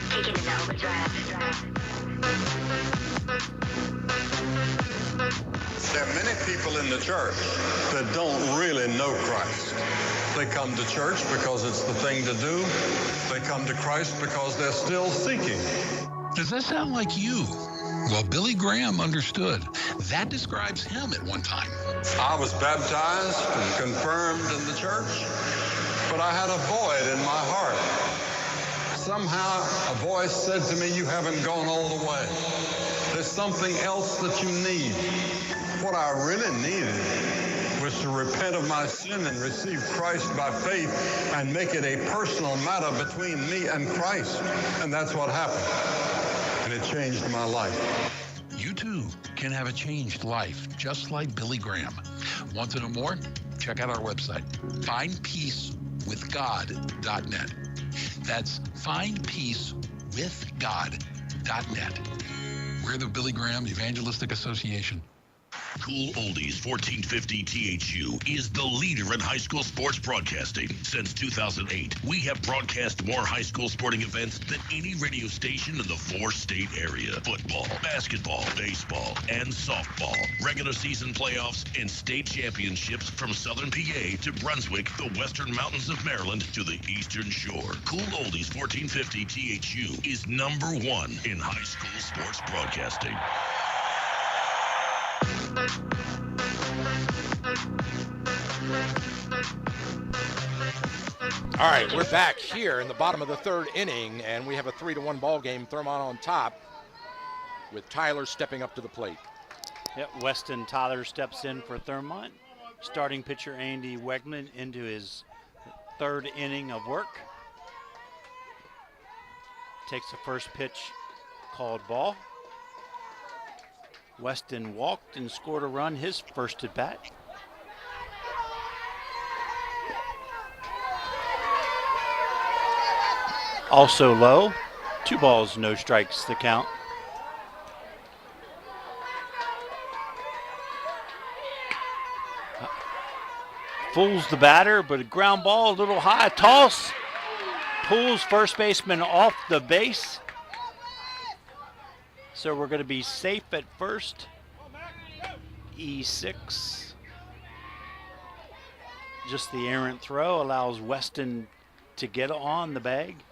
Taking it overdrive. There are many people in the church that don't really know Christ. They come to church because it's the thing to do. They come to Christ because they're still seeking. Does that sound like you? Well, Billy Graham understood. That describes him at one time. I was baptized and confirmed in the church, but I had a void in my heart. Somehow a voice said to me, "You haven't gone all the way. There's something else that you need." What I really needed was to repent of my sin and receive Christ by faith and make it a personal matter between me and Christ. And that's what happened. And it changed my life. You too can have a changed life, just like Billy Graham. Want to know more? Check out our website, findpeacewithgod.net. That's findpeacewithgod.net. We're the Billy Graham Evangelistic Association. Cool Oldies 1450 THU is the leader in high school sports broadcasting. Since 2008, we have broadcast more high school sporting events than any radio station in the 4-state area. Football, basketball, baseball, and softball. Regular season playoffs and state championships from Southern PA to Brunswick, the Western Mountains of Maryland to the Eastern Shore. Cool Oldies 1450 THU is number 1 in high school sports broadcasting. All right, we're back here in the bottom of the 3rd inning, and we have a 3-1 ball game. Thurmont on top with Tyler stepping up to the plate. Yep, Weston Tyler steps in for Thurmont. Starting pitcher Andy Wegman into his 3rd inning of work. Takes the first pitch, called ball. Weston walked and scored a run his first at bat. Also low, 2 balls, no strikes the count. Fools the batter, but a ground ball, a little high, toss. Pulls first baseman off the base. So we're going to be safe at first. E6. Just the errant throw allows Weston to get on the bag.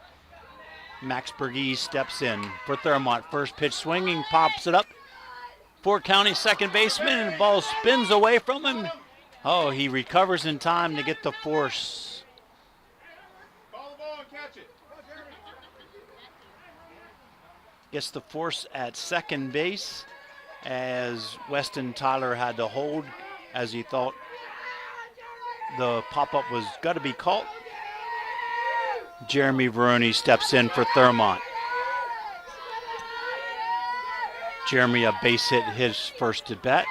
Max Bergese steps in for Thurmont. First pitch swinging, pops it up. Fort County second baseman, and the ball spins away from him. Oh, he recovers in time to get the force. Follow the ball and catch it. Gets the force at second base as Weston Tyler had to hold as he thought the pop-up was got to be caught. Jeremy Veroni steps in for Thurmont. Jeremy a base hit his first at bat.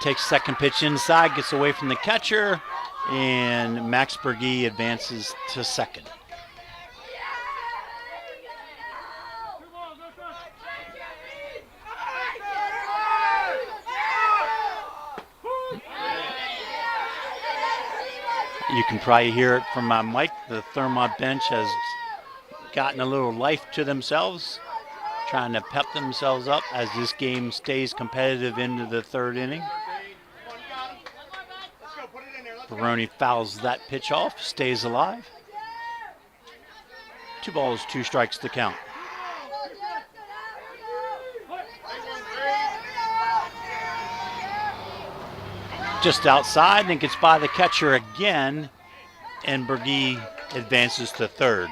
Takes second pitch inside, gets away from the catcher, and Max Berge advances to second. You can probably hear it from my mic. The Thurmont bench has gotten a little life to themselves, trying to pep themselves up as this game stays competitive into the third inning. Veroni fouls that pitch off, stays alive. 2 balls, 2 strikes to count. Just outside and gets by the catcher again, and Berge advances to third.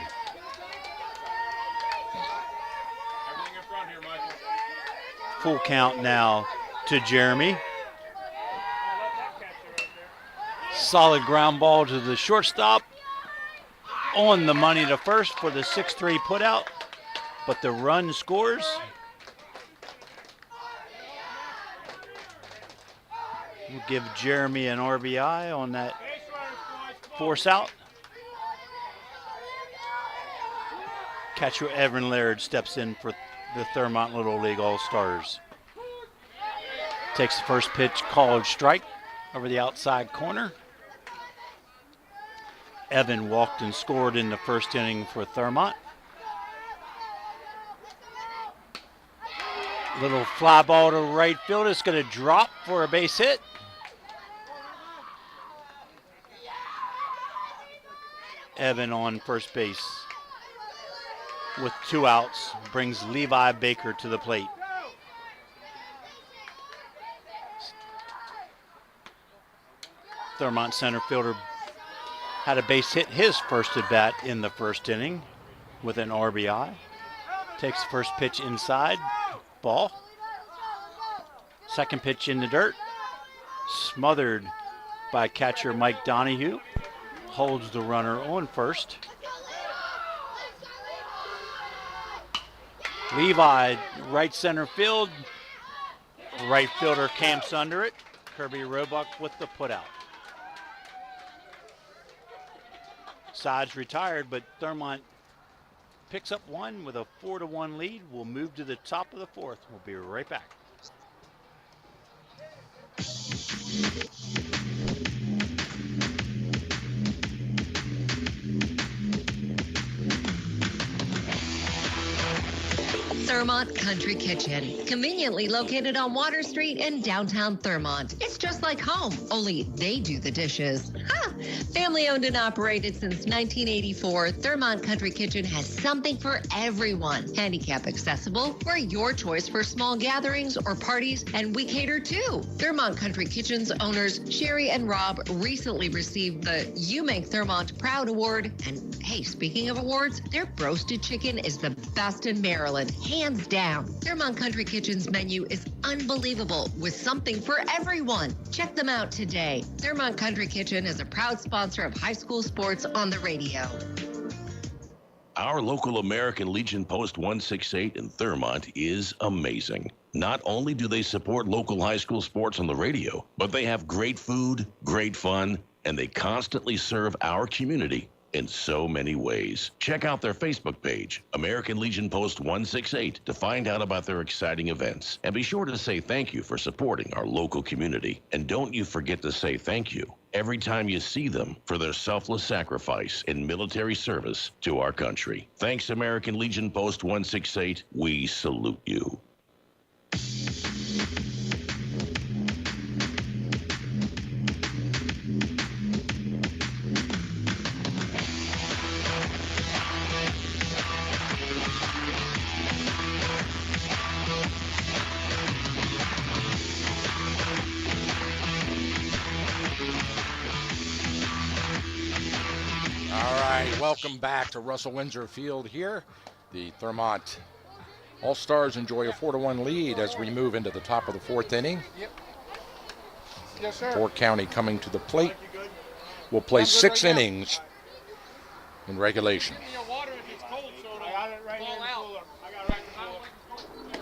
Full count now to Jeremy. Solid ground ball to the shortstop. On the money to first for the 6-3 putout, but the run scores. We'll give Jeremy an RBI on that force out. Catcher Evan Laird steps in for the Thurmont Little League All-Stars. Takes the first pitch, called strike over the outside corner. Evan walked and scored in the first inning for Thurmont. Little fly ball to right field. It's going to drop for a base hit. Evan on first base with 2 outs brings Levi Baker to the plate. Thurmont center fielder had a base hit his first at bat in the first inning with an RBI. Takes the first pitch inside, ball. Second pitch in the dirt, smothered by catcher Mike Donahue. Holds the runner on first. Levi, right center field. Right fielder camps under it. Kirby Roebuck with the putout. Sides retired, but Thurmont picks up one with a 4-1 lead. We'll move to the top of the fourth. We'll be right back. Thurmont Country Kitchen, conveniently located on Water Street in downtown Thurmont. It's just like home, only they do the dishes. Family owned and operated since 1984, Thurmont Country Kitchen has something for everyone. Handicap accessible, we're your choice for small gatherings or parties, and we cater too. Thurmont Country Kitchen's owners, Sherry and Rob, recently received the You Make Thurmont Proud Award. And hey, speaking of awards, their roasted chicken is the best in Maryland, hands down. Thurmont Country Kitchen's menu is unbelievable with something for everyone. Check them out today. Thurmont Country Kitchen is a proud sponsor of high school sports on the radio. Our local American Legion Post 168 in Thurmont is amazing. Not only do they support local high school sports on the radio, but they have great food, great fun, and they constantly serve our community in so many ways. Check out their Facebook page, American Legion Post 168, to find out about their exciting events. And be sure to say thank you for supporting our local community. And don't you forget to say thank you every time you see them for their selfless sacrifice in military service to our country. Thanks, American Legion Post 168. We salute you. All right, welcome back to Russell Windsor Field here. The Thurmont All-Stars enjoy a 4-1 lead as we move into the top of the fourth inning. Yes, sir. Fort County coming to the plate. Will play 6 innings in regulation.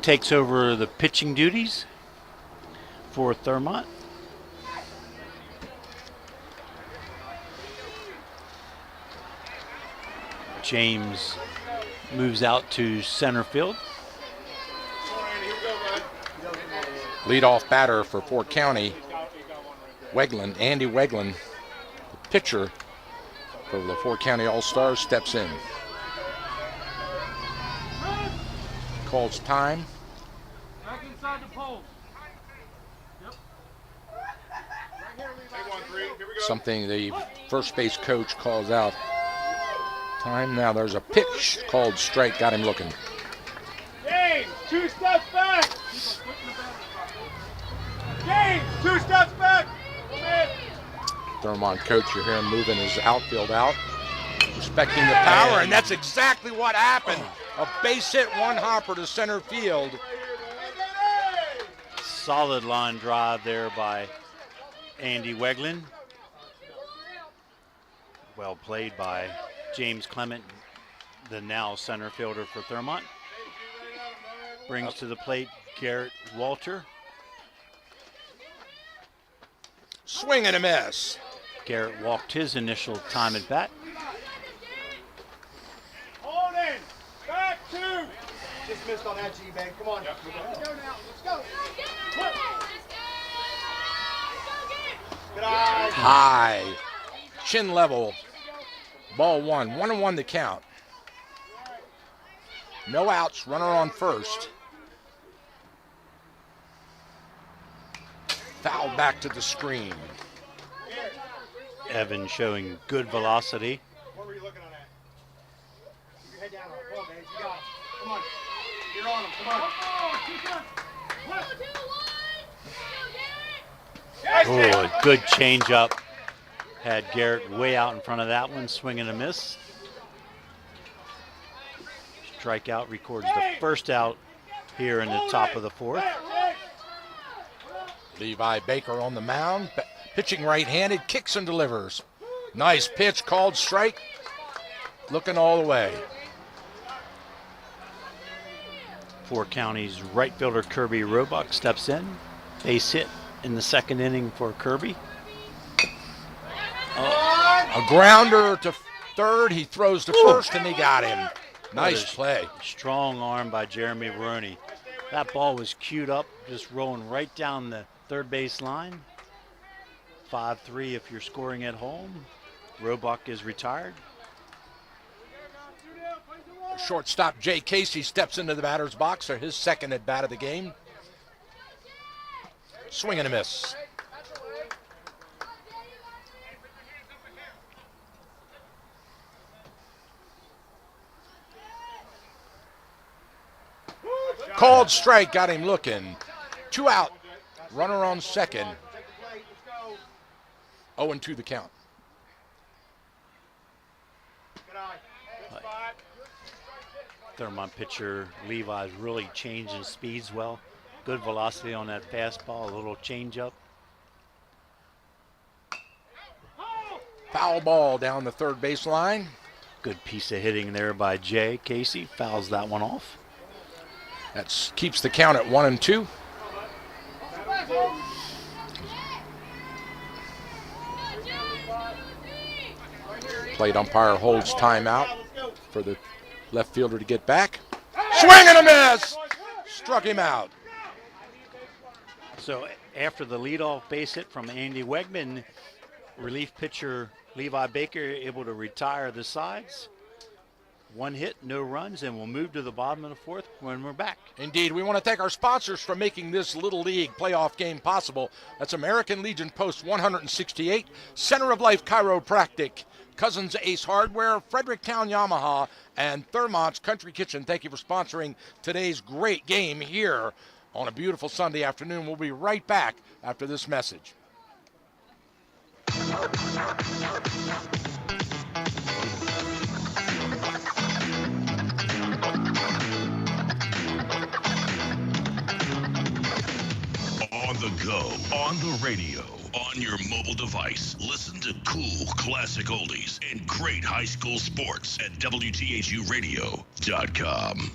Takes over the pitching duties for Thurmont. James moves out to center field. Leadoff batter for Fort County, Weglin, Andy Weglin, the pitcher for the Fort County All-Stars, steps in. Calls time. Back inside the pole. Yep. Something the first base coach calls out. Time now. There's a pitch called strike. Got him looking. James, 2 steps back. James, 2 steps back. Come in. Thurmont coach, you hear him moving his outfield out, respecting the power, and that's exactly what happened. A base hit, 1 hopper to center field. Solid line drive there by Andy Weglin. Well played by James Clement, the now center fielder for Thurmont. Brings to the plate Garrett Walter. Swing and a miss. Garrett walked his initial time at bat. Hold in. Back 2. Just missed on that G-bag. Come on. Let's go now. Let's go. Good eye. High. Chin level. Ball 1. 1-1 the count. No outs. Runner on first. Foul back to the screen. Evan showing good velocity. What were you looking on that? Keep your head down. Come on, man. You got it. Come on. You're on him. Come on. Oh, a good changeup. Had Garrett way out in front of that one. Swing and a miss. Strikeout records the first out here in the top of the fourth. Levi Baker on the mound, pitching right-handed, kicks and delivers. Nice pitch, called strike, looking all the way. Fort County's right fielder Kirby Roebuck steps in. Base hit in the second inning for Kirby. A grounder to third, he throws to first, and he got him. Nice play. Strong arm by Jeremy Veroni. That ball was queued up, just rolling right down the third base line. 5-3 if you're scoring at home. Roebuck is retired. Shortstop Jay Casey steps into the batter's box for his second at bat of the game. Swing and a miss. Called strike, got him looking. 2 out. Runner on second. 0-2 the count. Thurmont pitcher Levi's really changing speeds well. Good velocity on that fastball, a little changeup. Foul ball down the third base line. Good piece of hitting there by Jay Casey. Fouls that one off. That keeps the count at 1-2. Plate umpire holds timeout for the left fielder to get back. Swing and a miss! Struck him out. So after the leadoff base hit from Andy Wegman, relief pitcher Levi Baker able to retire the sides. 1 hit, no runs, and we'll move to the bottom of the fourth when we're back. Indeed, we want to thank our sponsors for making this Little League playoff game possible. That's American Legion Post 168, Center of Life Chiropractic, Cousins Ace Hardware, Fredericktown Yamaha, and Thurmont's Country Kitchen. Thank you for sponsoring today's great game here on a beautiful Sunday afternoon. We'll be right back after this message. the go, on the radio, on your mobile device. Listen to cool classic oldies and great high school sports at WTHUradio.com.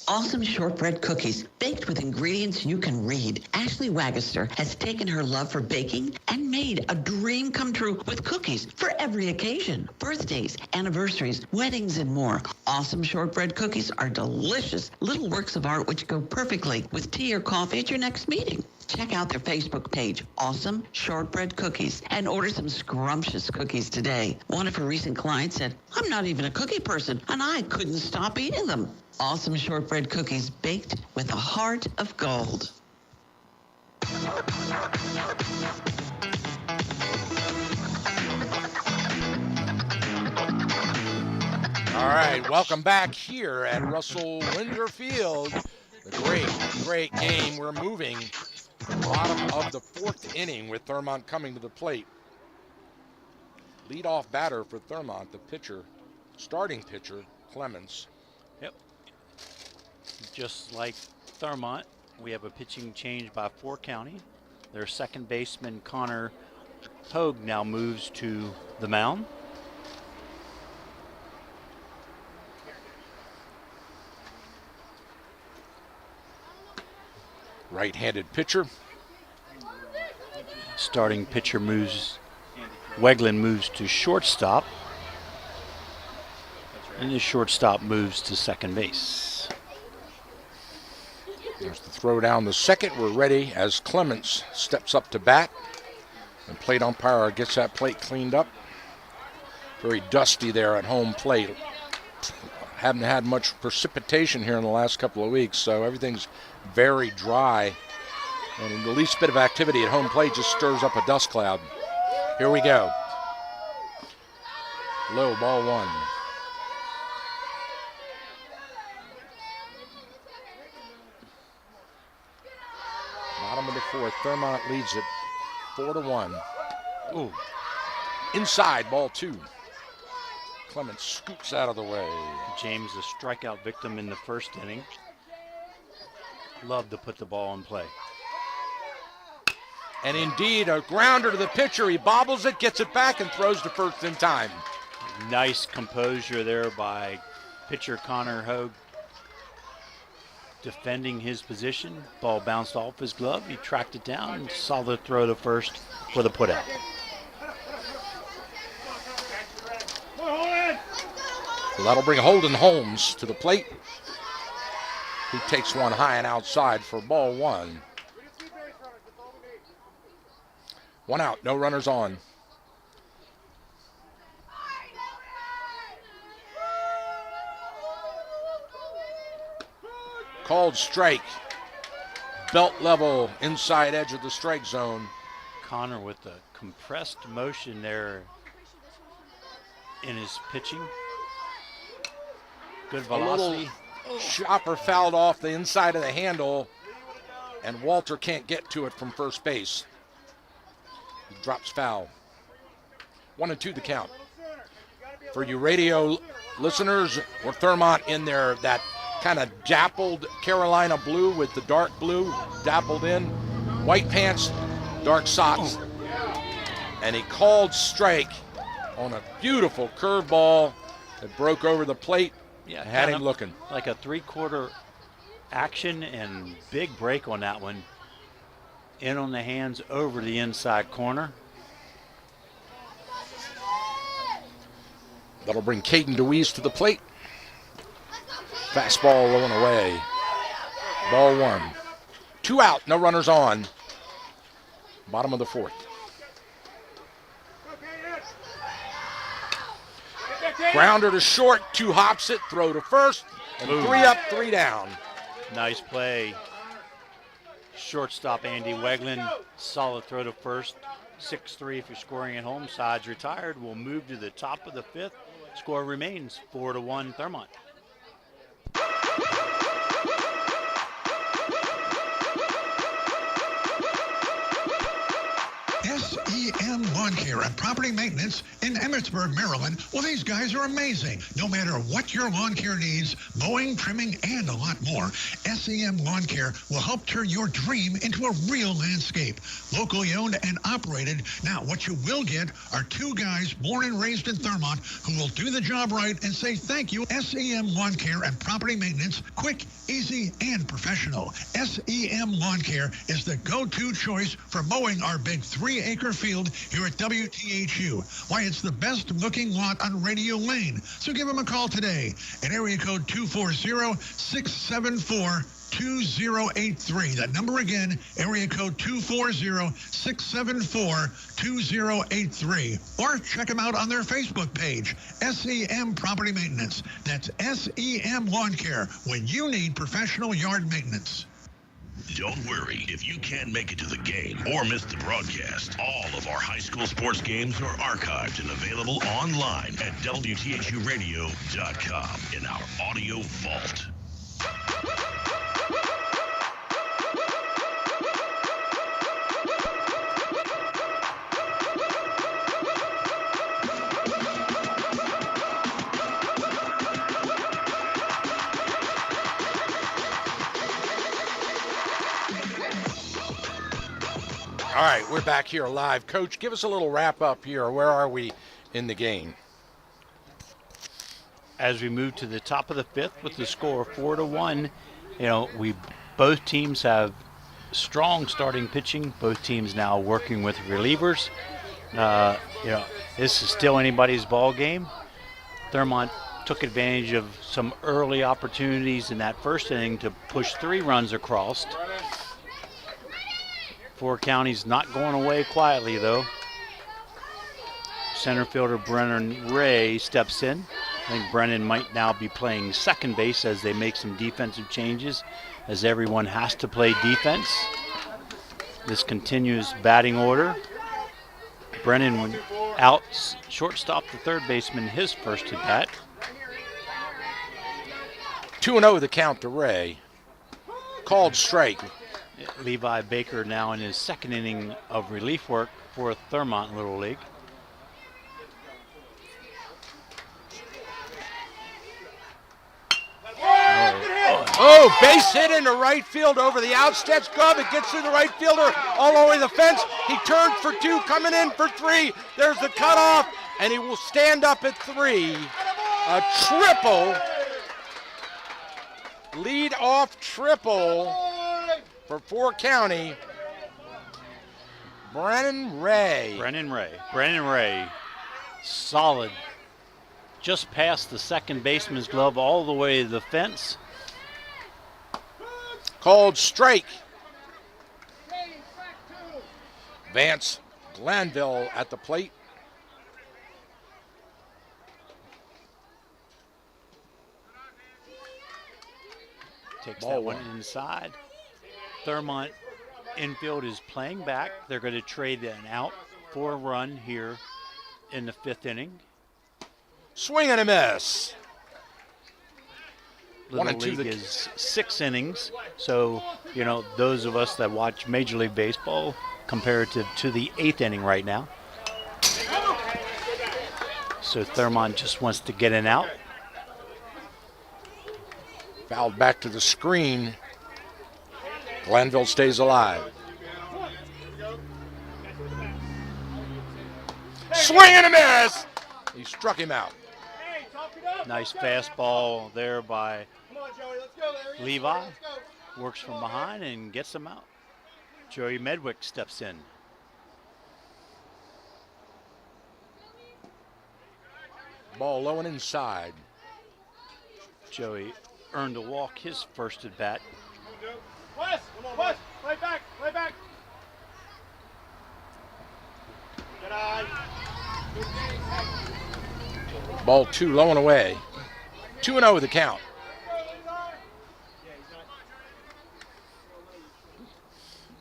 Awesome shortbread cookies baked with ingredients you can read. Ashley Waggister has taken her love for baking and made a dream come true with cookies for every occasion. Birthdays, anniversaries, weddings, and more. Awesome shortbread cookies are delicious little works of art which go perfectly with tea or coffee at your next meeting. Check out their Facebook page, Awesome Shortbread Cookies, and order some scrumptious cookies today. One of her recent clients said, "I'm not even a cookie person, and I couldn't stop eating them." Awesome shortbread cookies baked with a heart of gold. All right, welcome back here at Russell Windsor Field. The great game. We're moving to the bottom of the fourth inning with Thurmont coming to the plate. Leadoff batter for Thurmont, the pitcher, starting pitcher, Clemens. Yep. Just like Thurmont, we have a pitching change by 4 County. Their second baseman, Connor Hogue, now moves to the mound. Right-handed pitcher. Starting pitcher Weglin moves to shortstop. And the shortstop moves to second base. There's the throw down the second. We're ready as Clemens steps up to bat. And plate umpire gets that plate cleaned up. Very dusty there at home plate. Haven't had much precipitation here in the last couple of weeks, so everything's very dry. And the least bit of activity at home plate just stirs up a dust cloud. Here we go. Low, ball 1. Bottom of the fourth, Thurmont leads it 4-1. Ooh, inside, ball 2. Clemens scoots out of the way. James, a strikeout victim in the first inning. Love to put the ball in play. And indeed, a grounder to the pitcher. He bobbles it, gets it back, and throws to first in time. Nice composure there by pitcher Connor Hogue. Defending his position. Ball bounced off his glove. He tracked it down and saw the throw to first for the putout. So that'll bring Holden Holmes to the plate. He takes one high and outside for ball 1. 1 out, no runners on. Called strike. Belt level, inside edge of the strike zone. Connor with the compressed motion there in his pitching. Good velocity. A little chopper fouled off the inside of the handle, and Walter can't get to it from first base. He drops foul. 1-2 the count. For you radio listeners, or Thurmont in there, that kind of dappled Carolina blue with the dark blue dappled in. White pants, dark socks. And he called strike on a beautiful curveball that broke over the plate. Yeah, had him looking. Like a 3/4 action and big break on that one. In on the hands over the inside corner. That'll bring Caden DeWeese to the plate. Fastball low and away. Ball 1. 2 out, no runners on. Bottom of the fourth. Grounder to short, 2 hops it, throw to first, and 3 up, 3 down. Nice play. Shortstop Andy Weglin, solid throw to first. 6-3 if you're scoring at home. Sides retired. We'll move to the top of the 5th. Score remains 4-1 Thurmont. SEM Lawn Care and Property Maintenance in Emmitsburg, Maryland. Well, these guys are amazing. No matter what your lawn care needs, mowing, trimming, and a lot more, SEM Lawn Care will help turn your dream into a real landscape. Locally owned and operated. Now, what you will get are two guys born and raised in Thurmont who will do the job right and say thank you. SEM Lawn Care and Property Maintenance, quick, easy, and professional. SEM Lawn Care is the go-to choice for mowing our big 3-acre field here at WTHU. Why, it's the best-looking lot on Radio Lane. So give them a call today at area code 240-674-2083. That number again, area code 240-674-2083. Or check them out on their Facebook page, SEM Property Maintenance. That's SEM Lawn Care when you need professional yard maintenance. Don't worry if you can't make it to the game or miss the broadcast. All of our high school sports games are archived and available online at WTHUradio.com in our audio vault. All right, we're back here live. Coach, give us a little wrap-up here. Where are we in the game? As we move to the top of the fifth with the score 4-1, both teams have strong starting pitching. Both teams now working with relievers. This is still anybody's ball game. Thurmont took advantage of some early opportunities in that first inning to push 3 runs across. Four County's not going away quietly, though. Center fielder Brennan Ray steps in. I think Brennan might now be playing second base as they make some defensive changes, as everyone has to play defense. This continues batting order. Brennan out shortstop the third baseman, his first at bat. 2-0 the count to Ray. Called strike. Levi Baker now in his second inning of relief work for Thurmont Little League. Oh, base hit into right field over the outstretched glove. It gets through the right fielder all the way to the fence. He turns for 2, coming in for 3. There's the cutoff, and he will stand up at 3. A triple. Lead off triple for 4 County. Brennan Ray. Solid. Just past the second baseman's glove all the way to the fence. Called strike. Vance Glanville at the plate. Takes that one inside. Thurmont infield is playing back. They're going to trade an out for a run here in the 5th inning. Swing and a miss. Little League is 6 innings, so those of us that watch Major League Baseball comparative to the 8th inning right now. So Thurmont just wants to get an out. Fouled back to the screen. Glanville stays alive. Swing and a miss. He struck him out. Nice fastball there by Levi. Works from behind and gets him out. Joey Medwick steps in. Ball low and inside. Joey earned a walk his first at bat. Wes, come on, Wes, play back. Good eye. Ball 2 low and away. 2-0 the count.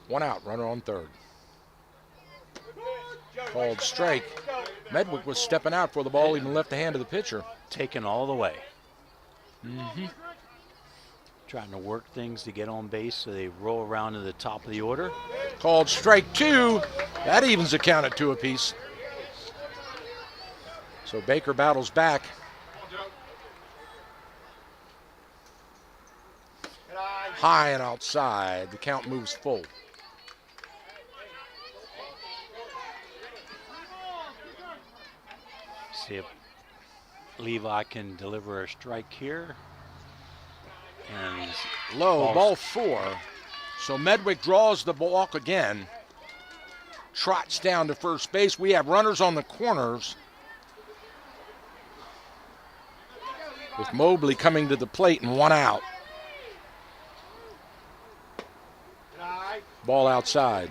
One out, runner on third. Called strike. Medwick was stepping out before the ball even left the hand of the pitcher. Taken all the way. Trying to work things to get on base so they roll around to the top of the order. Called strike 2. That evens the count at 2 apiece. So Baker battles back. High and outside. The count moves full. See if Levi can deliver a strike here. And low, ball 4. So Medwick draws the walk again. Trots down to first base. We have runners on the corners, with Mobley coming to the plate and 1 out. Ball outside.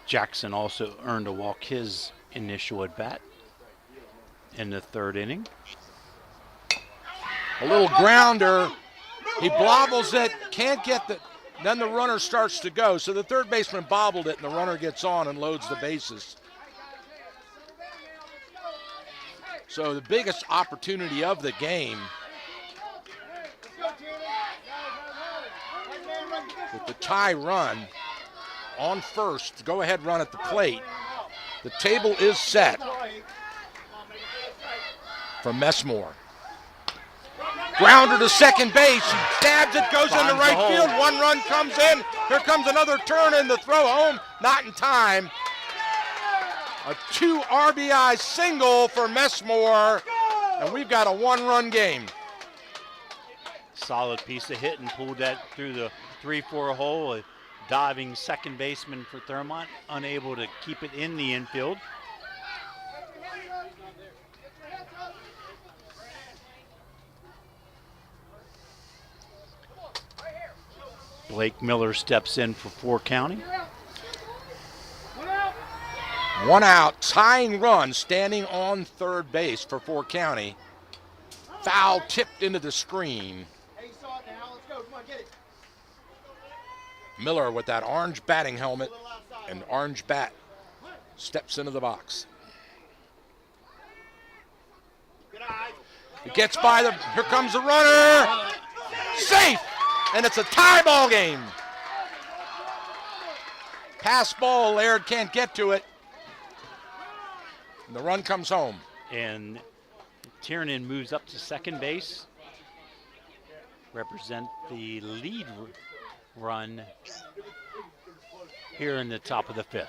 Jackson also earned a walk his initial at bat in the 3rd inning. A little grounder. He bobbles it, can't get the, then the runner starts to go. So the third baseman bobbled it and the runner gets on and loads the bases. So the biggest opportunity of the game with the tie run on first, go ahead run at the plate. The table is set for Messmore. Grounder to second base, stabs it, goes into right field, 1 run comes in. Here comes another turn in the throw home, not in time. A 2 RBI single for Messmore, and we've got a 1-run game. Solid piece of hit and pulled that through the 3-4 hole. A diving second baseman for Thurmont, unable to keep it in the infield. Blake Miller steps in for 4 County. 1 out, tying run, standing on third base for 4 County. Foul tipped into the screen. Miller with that orange batting helmet and orange bat steps into the box. It gets by the, here comes the runner. Safe, and it's a tie ball game. Pass ball, Laird can't get to it. And the run comes home. And Tiernan moves up to second base. Represent the lead run here in the top of the 5th.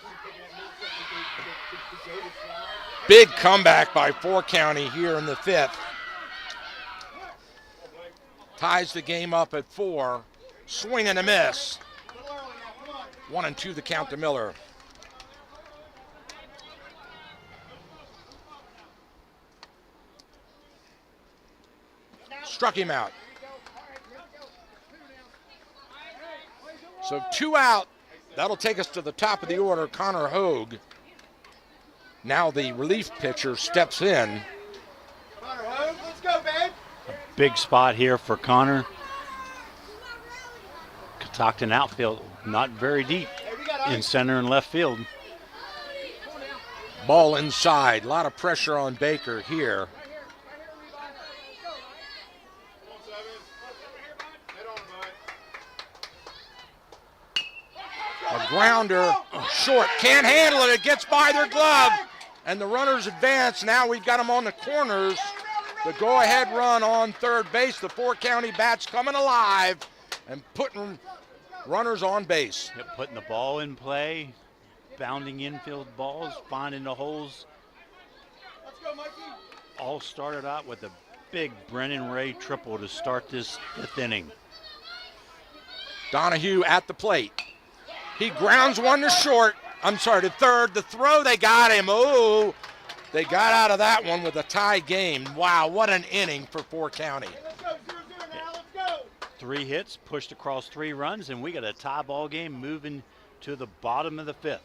Big comeback by 4 County here in the 5th. Ties the game up at 4. Swing and a miss. 1-2 the count to Miller. Struck him out. So 2 out. That'll take us to the top of the order. Connor Hogue, now the relief pitcher, steps in. Connor Hogue, let's go, babe. Big spot here for Connor. Catoctin outfield, not very deep in center and left field. Ball inside. A lot of pressure on Baker here. A grounder, short, can't handle it. It gets by their glove, and the runners advance. Now we've got them on the corners. The go-ahead run on third base. The 4 County bats coming alive and putting runners on base. Yep, putting the ball in play, bounding infield balls, finding the holes. All started out with a big Brennan Ray triple to start this 5th inning. Donahue at the plate. He grounds one to short. I'm sorry, to third. The throw, they got him. Oh, they got out of that one with a tie game. Wow, what an inning for 4 County. 3 hits, pushed across 3 runs, and we got a tie ball game moving to the bottom of the 5th.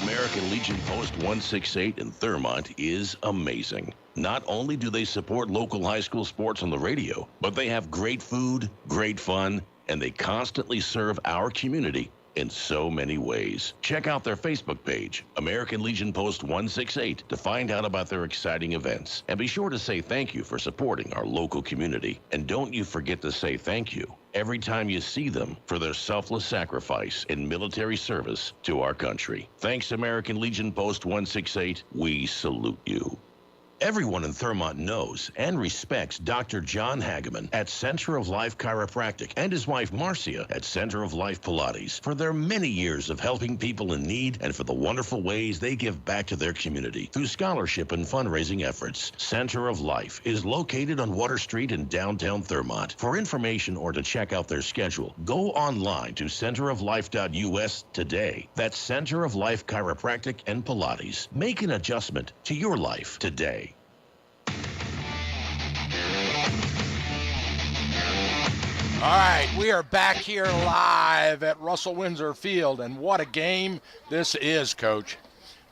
American Legion Post 168 in Thurmont is amazing. Not only do they support local high school sports on the radio, but they have great food, great fun, and they constantly serve our community in so many ways. Check out their Facebook page, American Legion Post 168, to find out about their exciting events. And be sure to say thank you for supporting our local community. And don't you forget to say thank you every time you see them for their selfless sacrifice in military service to our country. Thanks, American Legion Post 168. We salute you. Everyone in Thurmont knows and respects Dr. John Hageman at Center of Life Chiropractic and his wife Marcia at Center of Life Pilates for their many years of helping people in need and for the wonderful ways they give back to their community through scholarship and fundraising efforts. Center of Life is located on Water Street in downtown Thurmont. For information or to check out their schedule, go online to centeroflife.us today. That's Center of Life Chiropractic and Pilates. Make an adjustment to your life today. All right, we are back here live at Russell Windsor Field, and what a game this is, Coach.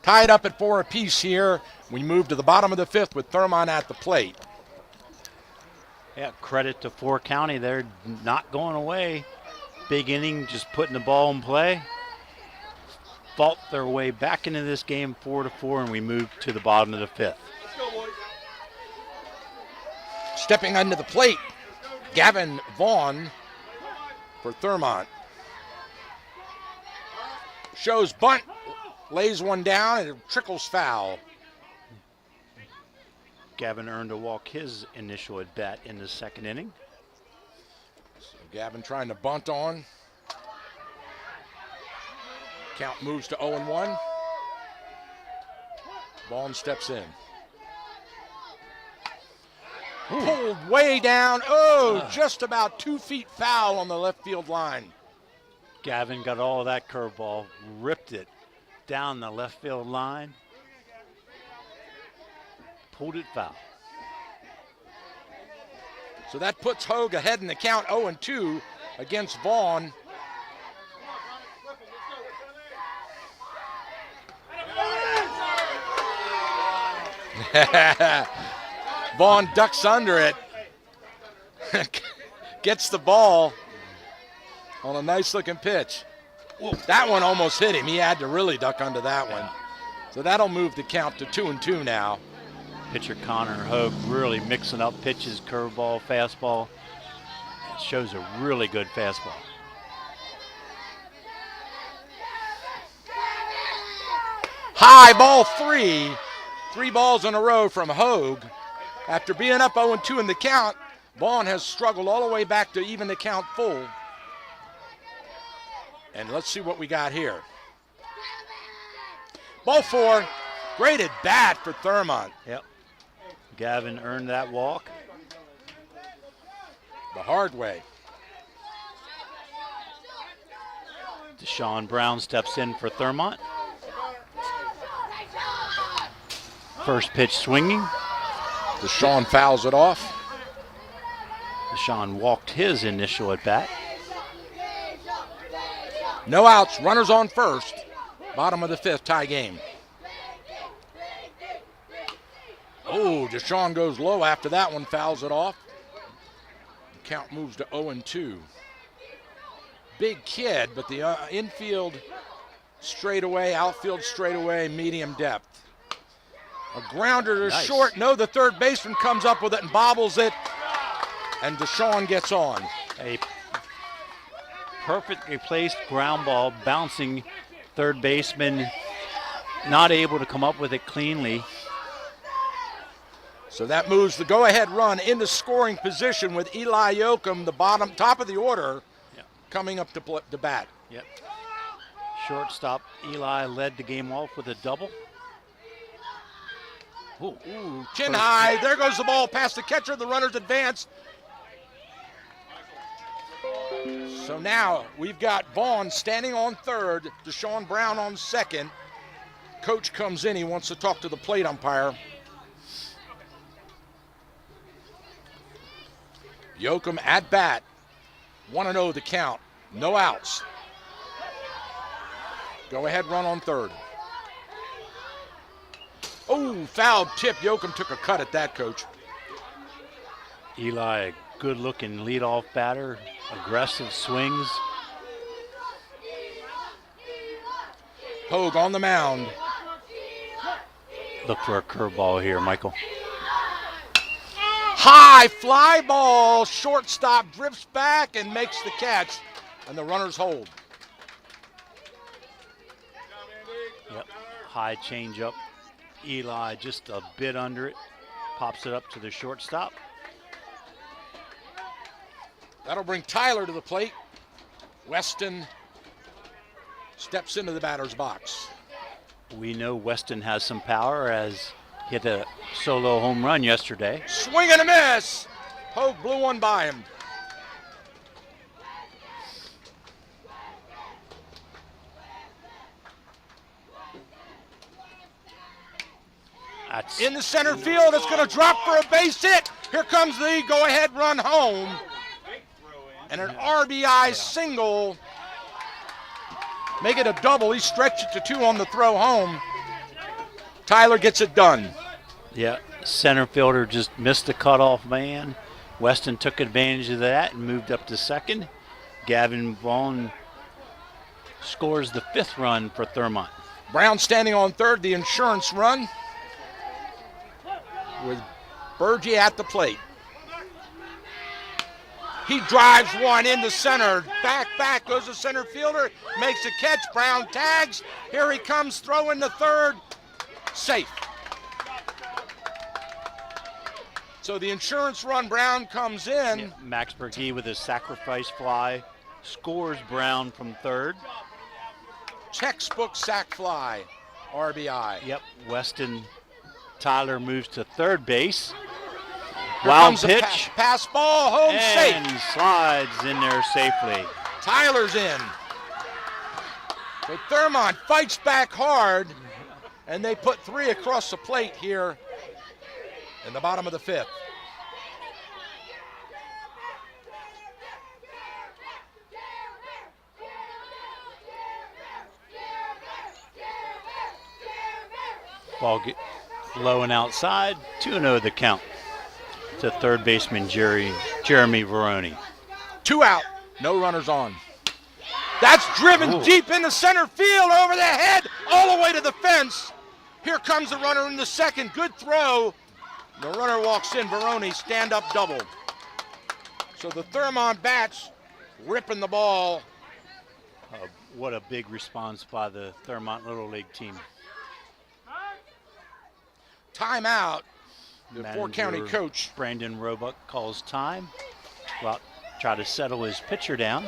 Tied up at 4 apiece here. We move to the bottom of the 5th with Thurmont at the plate. Yeah, credit to 4 County. They're not going away. Big inning, just putting the ball in play. Fought their way back into this game 4-4, and we move to the bottom of the 5th. Stepping under the plate, Gavin Vaughn for Thurmont. Shows bunt, lays one down, and it trickles foul. Gavin earned a walk his initial at bat in the 2nd inning. So Gavin trying to bunt on. Count moves to 0-1. Vaughn steps in. Pulled way down. Just about 2 feet foul on the left field line. Gavin got all of that curveball, ripped it down the left field line, pulled it foul. So that puts Hogue ahead in the count 0-2 against Vaughn. Vaughn ducks under it, gets the ball on a nice looking pitch. That one almost hit him. He had to really duck under that one. So that'll move the count to 2-2 now. Pitcher Connor Hogue really mixing up pitches, curveball, fastball. It shows a really good fastball. High ball 3. 3 balls in a row from Hogue. After being up 0-2 in the count, Vaughn has struggled all the way back to even the count full. And let's see what we got here. Ball 4, great at bat for Thurmont. Yep. Gavin earned that walk. The hard way. Deshaun Brown steps in for Thurmont. First pitch swinging. Deshaun fouls it off. Deshaun walked his initial at bat. No outs, runners on first. Bottom of the 5th, tie game. Deshaun goes low after that one, fouls it off. The count moves to 0-2. Big kid, but the infield straightaway, outfield straightaway, medium depth. A grounder to short. No, the third baseman comes up with it and bobbles it, and Deshaun gets on. A perfectly placed ground ball bouncing third baseman, not able to come up with it cleanly. So that moves the go-ahead run into scoring position with Eli Yoakum, the top of the order, coming up to bat. Yep. Shortstop Eli led the game off with a double. Chin high. There goes the ball past the catcher. The runners advance. So now we've got Vaughn standing on third, Deshaun Brown on second. Coach comes in. He wants to talk to the plate umpire. Yoakum at bat. 1-0 the count. No outs. Go ahead run on third. Foul tip. Yoakum took a cut at that, Coach. Eli, a good-looking leadoff batter, aggressive swings. Hogue on the mound. Look for a curveball here, Michael. High fly ball. Shortstop drifts back and makes the catch, and the runners hold. Yep, high changeup. Eli just a bit under it. Pops it up to the shortstop. That'll bring Tyler to the plate. Weston steps into the batter's box. We know Weston has some power as he hit a solo home run yesterday. Swing and a miss. Hogue blew one by him. That's in the center field. It's going to drop for a base hit. Here comes the go-ahead run home. And an RBI single. Make it a double. He stretched it to 2 on the throw home. Tyler gets it done. Yeah, center fielder just missed the cutoff man. Weston took advantage of that and moved up to second. Gavin Vaughn scores the 5th run for Thurmont. Brown standing on third, the insurance run, with Bergie at the plate. He drives one into center. Back goes the center fielder. Makes a catch. Brown tags. Here he comes throwing to third. Safe. So the insurance run, Brown comes in. Yeah, Max Berge with his sacrifice fly scores Brown from third. Textbook sac fly. RBI. Yep, Weston Tyler moves to third base. Here Wild comes the pitch. Pass ball, home and safe. Slides in there safely. Tyler's in. So Thurmont fights back hard, and they put 3 across the plate here in the bottom of the 5th. Ball get low and outside. 2-0 the count to third baseman Jeremy Veroni. 2 out, no runners on. That's driven deep into center field, over the head, all the way to the fence. Here comes the runner in the second. Good throw. The runner walks in. Veroni, stand-up double. So the Thurmont bats ripping the ball. What a big response by the Thurmont Little League team. Timeout. The Manager four-county coach Brandon Roebuck calls time. Well, try to settle his pitcher down.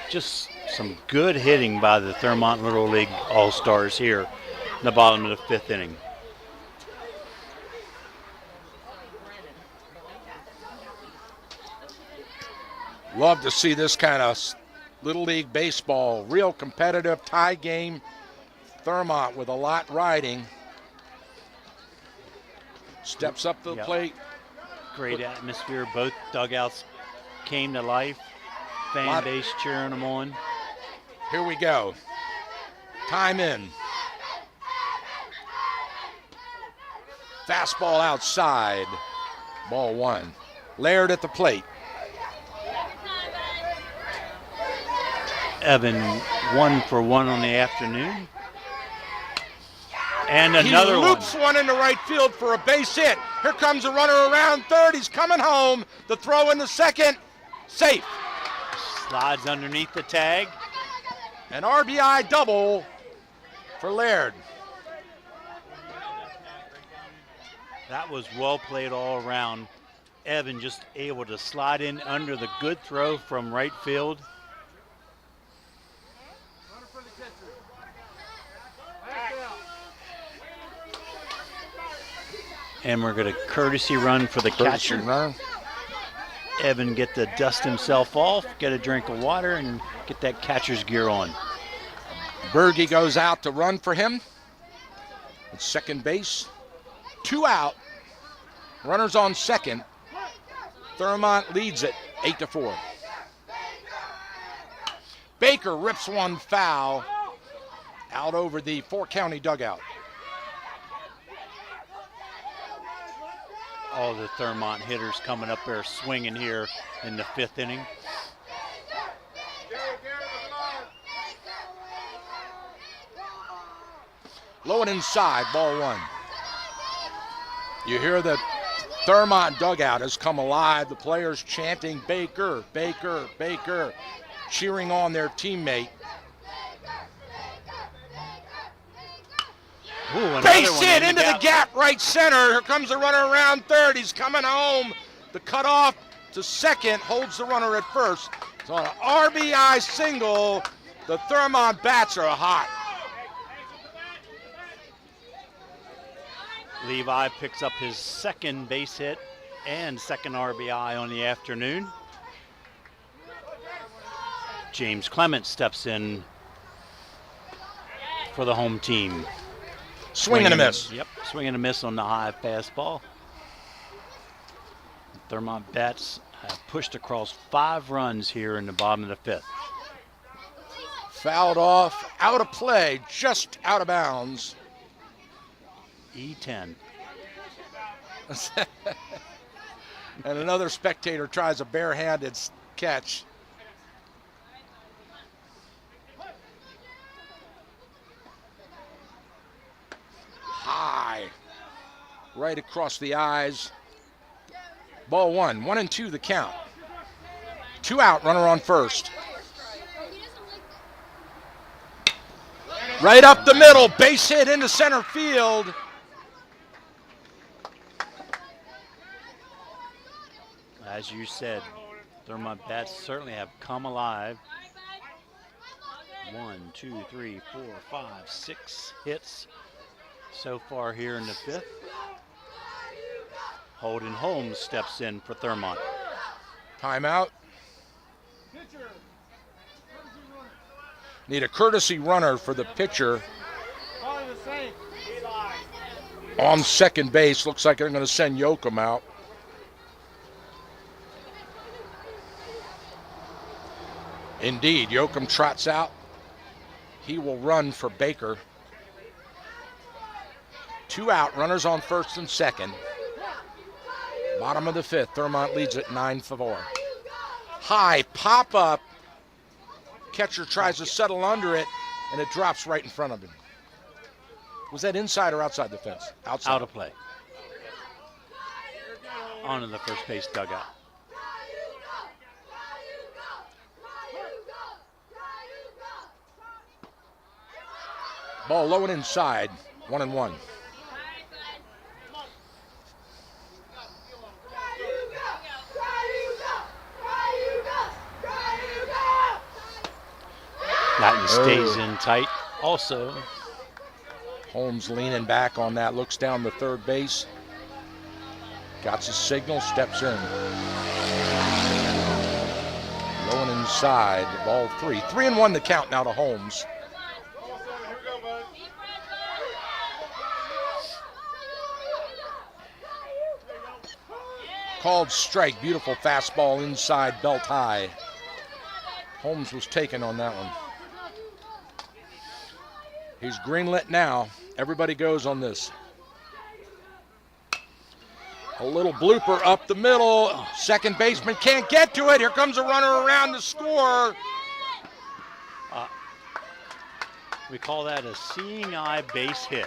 Just some good hitting by the Thurmont Little League All-Stars here in the bottom of the 5th inning. Love to see this kind of Little League baseball. Real competitive tie game. Thurmont with a lot riding. Steps up to the plate. Great atmosphere. Both dugouts came to life. Fan base cheering them on. Here we go. Time in. Fastball outside. Ball 1. Laird at the plate. Evan 1 for 1 on the afternoon. And another He loops one into right field for a base hit. Here comes a runner around third. He's coming home. The throw in the second. Safe. Slides underneath the tag. An RBI double for Laird. That was well played all around. Evan just able to slide in under the good throw from right field. And we're going to courtesy run for the catcher. Run. Evan get to dust himself off, get a drink of water, and get that catcher's gear on. Berge goes out to run for him. At second base. 2 out. Runners on second. Thurmont leads it 8-4. Baker rips one foul out over the four-county dugout. All the Thurmont hitters coming up there swinging here in the 5th inning. Low and inside, ball 1. You hear the Thurmont dugout has come alive. The players chanting Baker, Baker, Baker, cheering on their teammate. Ooh, base hit into the gap, right center. Here comes the runner around third. He's coming home. The cutoff to second holds the runner at first. So on an RBI single, the Thurmont bats are hot. Levi picks up his second base hit and second RBI on the afternoon. James Clement steps in for the home team. Swing and a miss. Yep, swing and a miss on the high fastball. Thurmont bats have pushed across 5 runs here in the bottom of the 5th. Fouled off, out of play, just out of bounds. E10. And another spectator tries a barehanded catch. High, right across the eyes. Ball 1, 1-2 the count. 2 out, runner on first. Right up the middle, base hit into center field. As you said, Thurmont bats certainly have come alive. 1, 2, 3, 4, 5, 6 hits so far here in the 5th. Holden Holmes steps in for Thurmont. Timeout. Need a courtesy runner for the pitcher on second base. Looks like they're going to send Yoakum out. Indeed, Yoakum trots out. He will run for Baker. 2 out, runners on first and second. Bottom of the 5th, Thurmont leads at 9-4. High pop up. Catcher tries to settle under it, and it drops right in front of him. Was that inside or outside the fence? Outside. Out of play. Onto the first base dugout. Ball low and inside, 1-1. Latin stays in tight also. Holmes leaning back on that, looks down the third base. Got his signal, steps in. Low and inside, ball 3. 3-1 the count now to Holmes. Called strike, beautiful fastball inside, belt high. Holmes was taken on that one. He's greenlit now. Everybody goes on this. A little blooper up the middle. Second baseman can't get to it. Here comes a runner around to score. We call that a seeing eye base hit.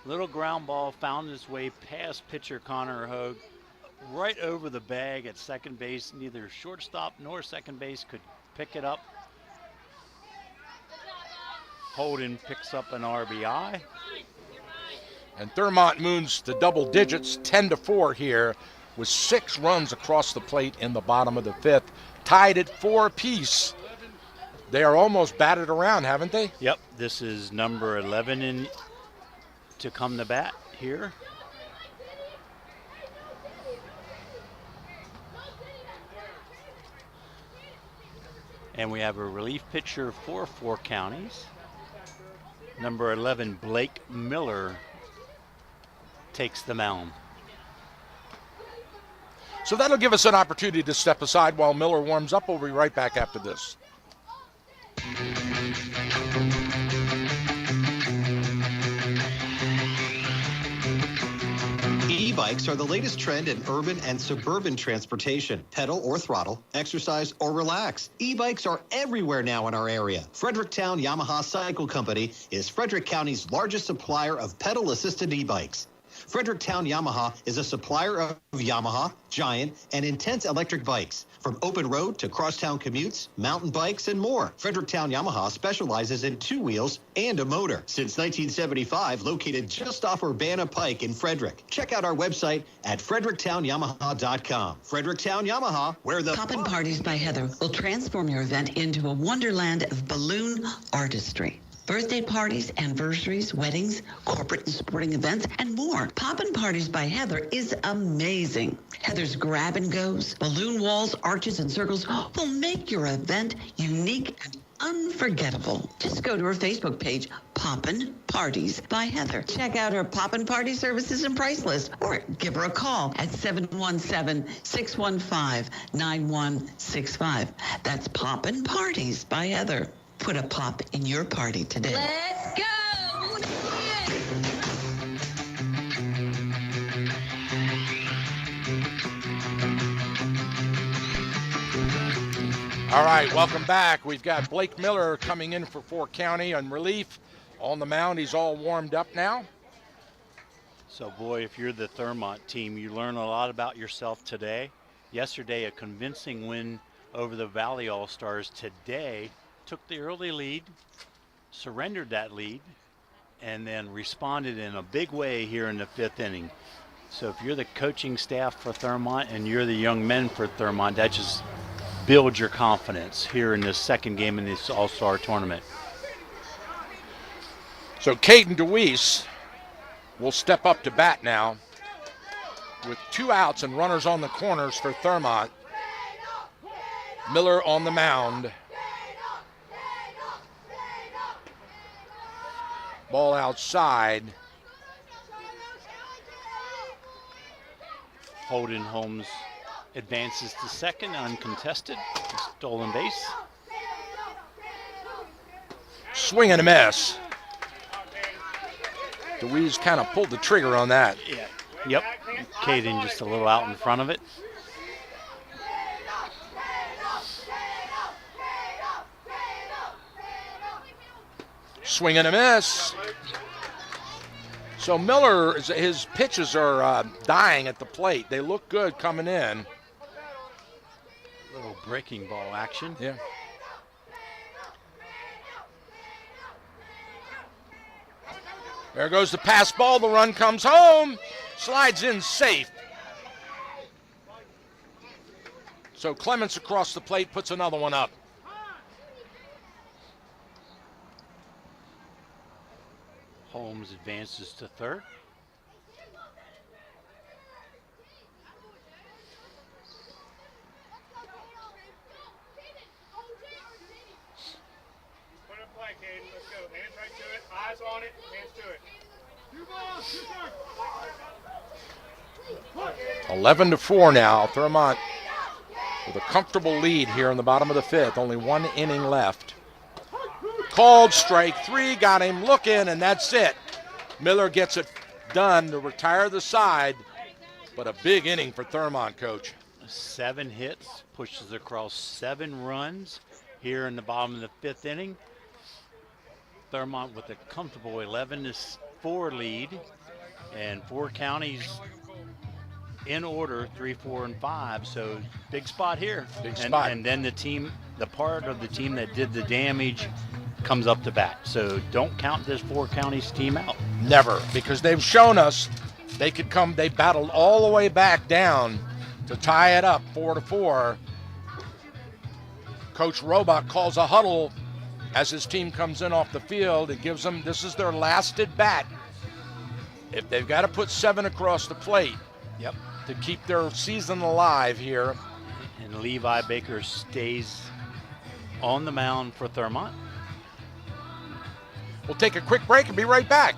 Little ground ball found its way past pitcher Connor Hogue, right over the bag at second base. Neither shortstop nor second base could pick it up. Holden picks up an RBI. And Thurmont moves to double digits, 10-4 here, with 6 runs across the plate in the bottom of the 5th. Tied at 4 apiece. They are almost batted around, haven't they? Yep, this is number 11 in to come to bat here. And we have a relief pitcher for 4 counties. Number 11, Blake Miller, takes the mound. So that'll give us an opportunity to step aside while Miller warms up. We'll be right back after this. E-bikes are the latest trend in urban and suburban transportation. Pedal or throttle, exercise or relax. E-bikes are everywhere now in our area. Fredericktown Yamaha Cycle Company is Frederick County's largest supplier of pedal-assisted e-bikes. Fredericktown Yamaha is a supplier of Yamaha, Giant, and Intense electric bikes. From open road to crosstown commutes, mountain bikes, and more. Fredericktown Yamaha specializes in 2 wheels and a motor. Since 1975, located just off Urbana Pike in Frederick. Check out our website at fredericktown.yamaha.com. Fredericktown Yamaha, where the Poppin' Parties by Heather will transform your event into a wonderland of balloon artistry. Birthday parties, anniversaries, weddings, corporate and sporting events, and more. Poppin' Parties by Heather is amazing. Heather's grab and goes, balloon walls, arches, and circles will make your event unique and unforgettable. Just go to her Facebook page, Poppin' Parties by Heather. Check out her Poppin' Party services and price list, or give her a call at 717-615-9165. That's Poppin' Parties by Heather. Put a pop in your party today. Let's go! All right, welcome back. We've got Blake Miller coming in for Fort County on relief. On the mound, he's all warmed up now. So, boy, if you're the Thurmont team, you learn a lot about yourself today. Yesterday, a convincing win over the Valley All-Stars. Today, took the early lead, surrendered that lead, and then responded in a big way here in the 5th inning. So if you're the coaching staff for Thurmont and you're the young men for Thurmont, that just builds your confidence here in this second game in this All-Star tournament. So Caden DeWeese will step up to bat now with 2 outs and runners on the corners for Thurmont. Miller on the mound. Ball outside. Holden Holmes advances to second, uncontested. Stolen base. Swing and a miss. DeWeese kind of pulled the trigger on that. Yeah. Yep. Caden just a little out in front of it. Swing and a miss. So Miller, his pitches are dying at the plate. They look good coming in. Little breaking ball action. Yeah. There goes the pass ball. The run comes home. Slides in safe. So Clements across the plate puts another one up. Holmes advances to third. Put it play, Caden. Let's go. Hands right to it. Eyes on it. Hands to it. 11-4 now. Thurmont with a comfortable lead here in the bottom of the 5th. Only 1 inning left. Called strike 3, got him looking, and that's it. Miller gets it done to retire the side, but a big inning for Thurmont, Coach. 7 hits, pushes across 7 runs here in the bottom of the 5th inning. Thurmont with a comfortable 11-4 lead, and 4 counties in order, 3, 4, and 5. So big spot here. Big spot. And then the team, the part of the team that did the damage, comes up to bat. So don't count this 4 counties team out. Never, because they've shown us they could come. They battled all the way back down to tie it up 4-4. Coach Robach calls a huddle as his team comes in off the field. It gives them, this is their last at bat. If they've got to put 7 across the plate, yep, to keep their season alive here. And Levi Baker stays on the mound for Thurmont. We'll take a quick break and be right back.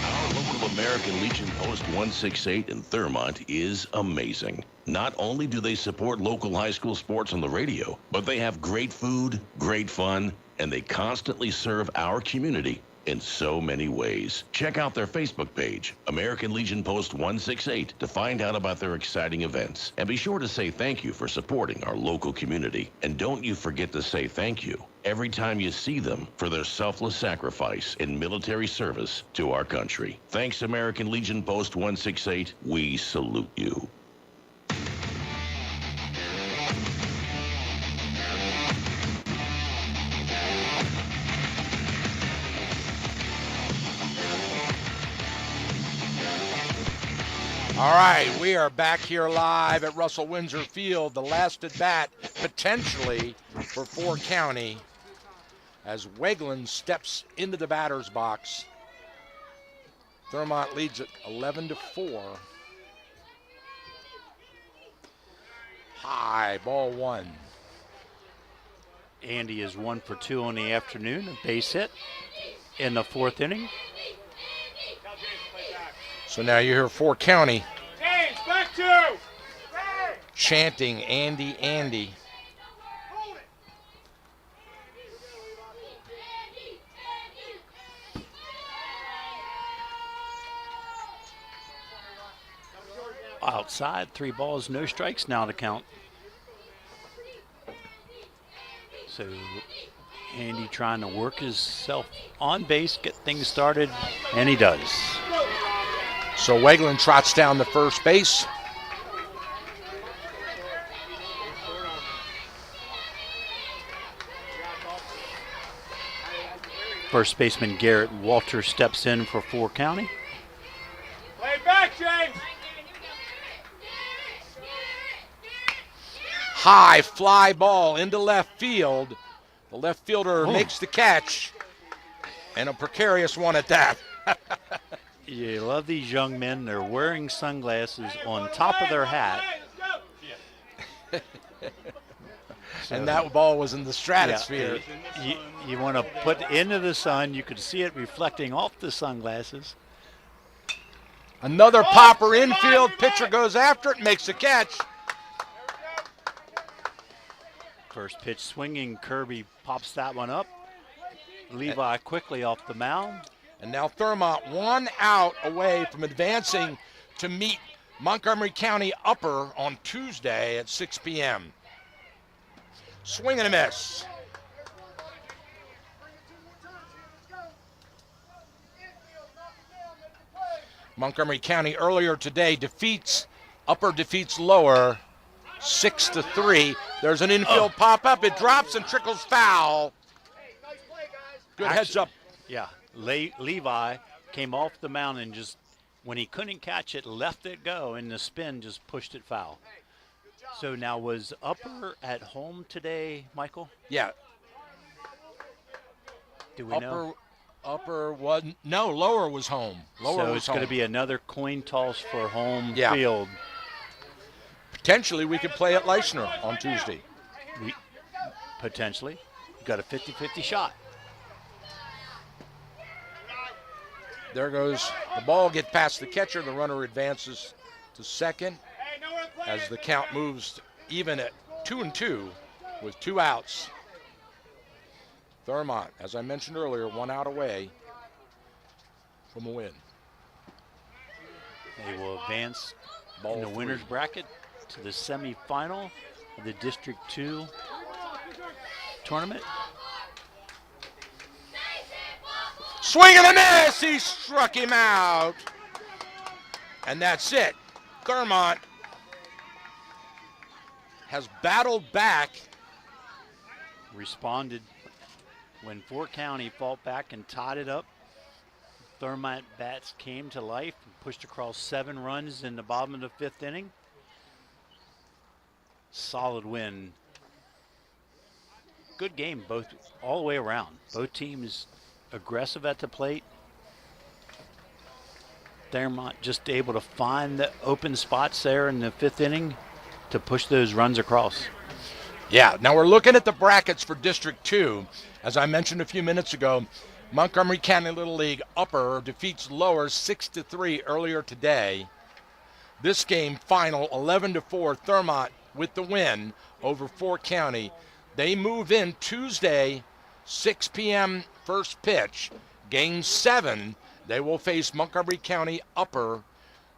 Our local American American Legion Post 168 in Thurmont is amazing. Not only do they support local high school sports on the radio, but they have great food, great fun, and they constantly serve our community in so many ways. Check out their Facebook page, American Legion Post 168, to find out about their exciting events. And be sure to say thank you for supporting our local community. And don't you forget to say thank you every time you see them for their selfless sacrifice in military service to our country. Thanks, American Legion Post 168. We salute you. All right, we are back here live at Russell Windsor Field. The last at bat potentially for Fort County as Wegland steps into the batter's box. Thurmont leads it 11-4. High, ball one. Andy is 1 for 2 on the afternoon, a base hit in the 4th inning. So now you hear Fort County James, back two. chanting, Andy, Andy. Outside, 3 balls, no strikes now to count. So Andy trying to work himself on base, get things started, and he does. So Wegland trots down to first base. First baseman Garrett Walter steps in for Fort County. Play back, James. High fly ball into left field. The left fielder makes the catch, and a precarious one at that. You love these young men. They're wearing sunglasses on top of their hat. And that ball was in the stratosphere. Yeah, you want to put into the sun. You could see it reflecting off the sunglasses. Another popper infield. Pitcher goes after it, makes the catch. First pitch swinging. Kirby pops that one up. Levi quickly off the mound. And now Thurmont 1 out away from advancing to meet Montgomery County Upper on Tuesday at 6 p.m. Swing and a miss. Montgomery County earlier today Upper defeats Lower 6-3. There's an infield pop-up. It drops and trickles foul. Good heads up. Yeah, Levi came off the mound and just, when he couldn't catch it, left it go, and the spin just pushed it foul. So now, was Upper at home today, Michael? Yeah. Do we know? Upper was no, Lower was home. So it's going to be another coin toss for home field. Potentially, we could play at Leisner on Tuesday. Potentially. You've got a 50-50 shot. There goes the ball, get past the catcher. The runner advances to second as the count moves even at 2-2 with 2 outs. Thurmont, as I mentioned earlier, 1 out away from a win. They will advance in the winner's bracket to the semifinal of the District 2 tournament. Swing and a miss! He struck him out. And that's it. Thurmont has battled back. Responded when Fort County fought back and tied it up. Thurmont bats came to life and pushed across 7 runs in the bottom of the 5th inning. Solid win. Good game all the way around. Both teams aggressive at the plate. Thurmont just able to find the open spots there in the 5th inning to push those runs across. Yeah, now we're looking at the brackets for District 2. As I mentioned a few minutes ago, Montgomery County Little League Upper defeats Lower 6-3 earlier today. This game final 11-4, Thurmont with the win over 4 County. They move in Tuesday, 6 p.m. first pitch. Game 7, they will face Montgomery County Upper.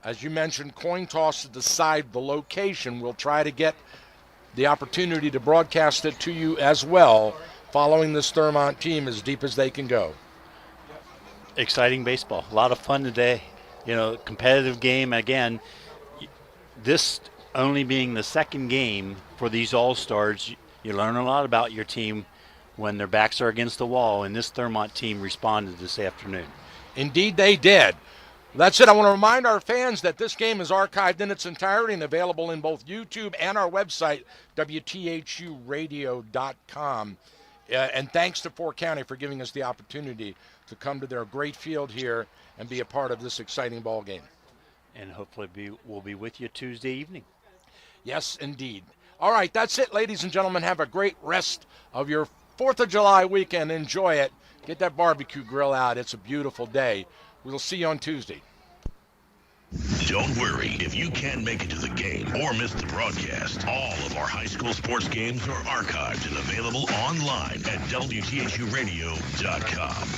As you mentioned, coin toss to decide the location. We'll try to get the opportunity to broadcast it to you as well, following this Thurmont team as deep as they can go. Exciting baseball. A lot of fun today. Competitive game. Again, this only being the second game for these All-Stars, you learn a lot about your team when their backs are against the wall, and this Thurmont team responded this afternoon. Indeed they did. That's it. I want to remind our fans that this game is archived in its entirety and available in both YouTube and our website, WTHUradio.com. And thanks to 4 County for giving us the opportunity to come to their great field here and be a part of this exciting ball game. And hopefully we'll be with you Tuesday evening. Yes, indeed. All right, that's it, ladies and gentlemen. Have a great rest of your 4th of July weekend. Enjoy it. Get that barbecue grill out. It's a beautiful day. We'll see you on Tuesday. Don't worry if you can't make it to the game or miss the broadcast. All of our high school sports games are archived and available online at WTHUradio.com.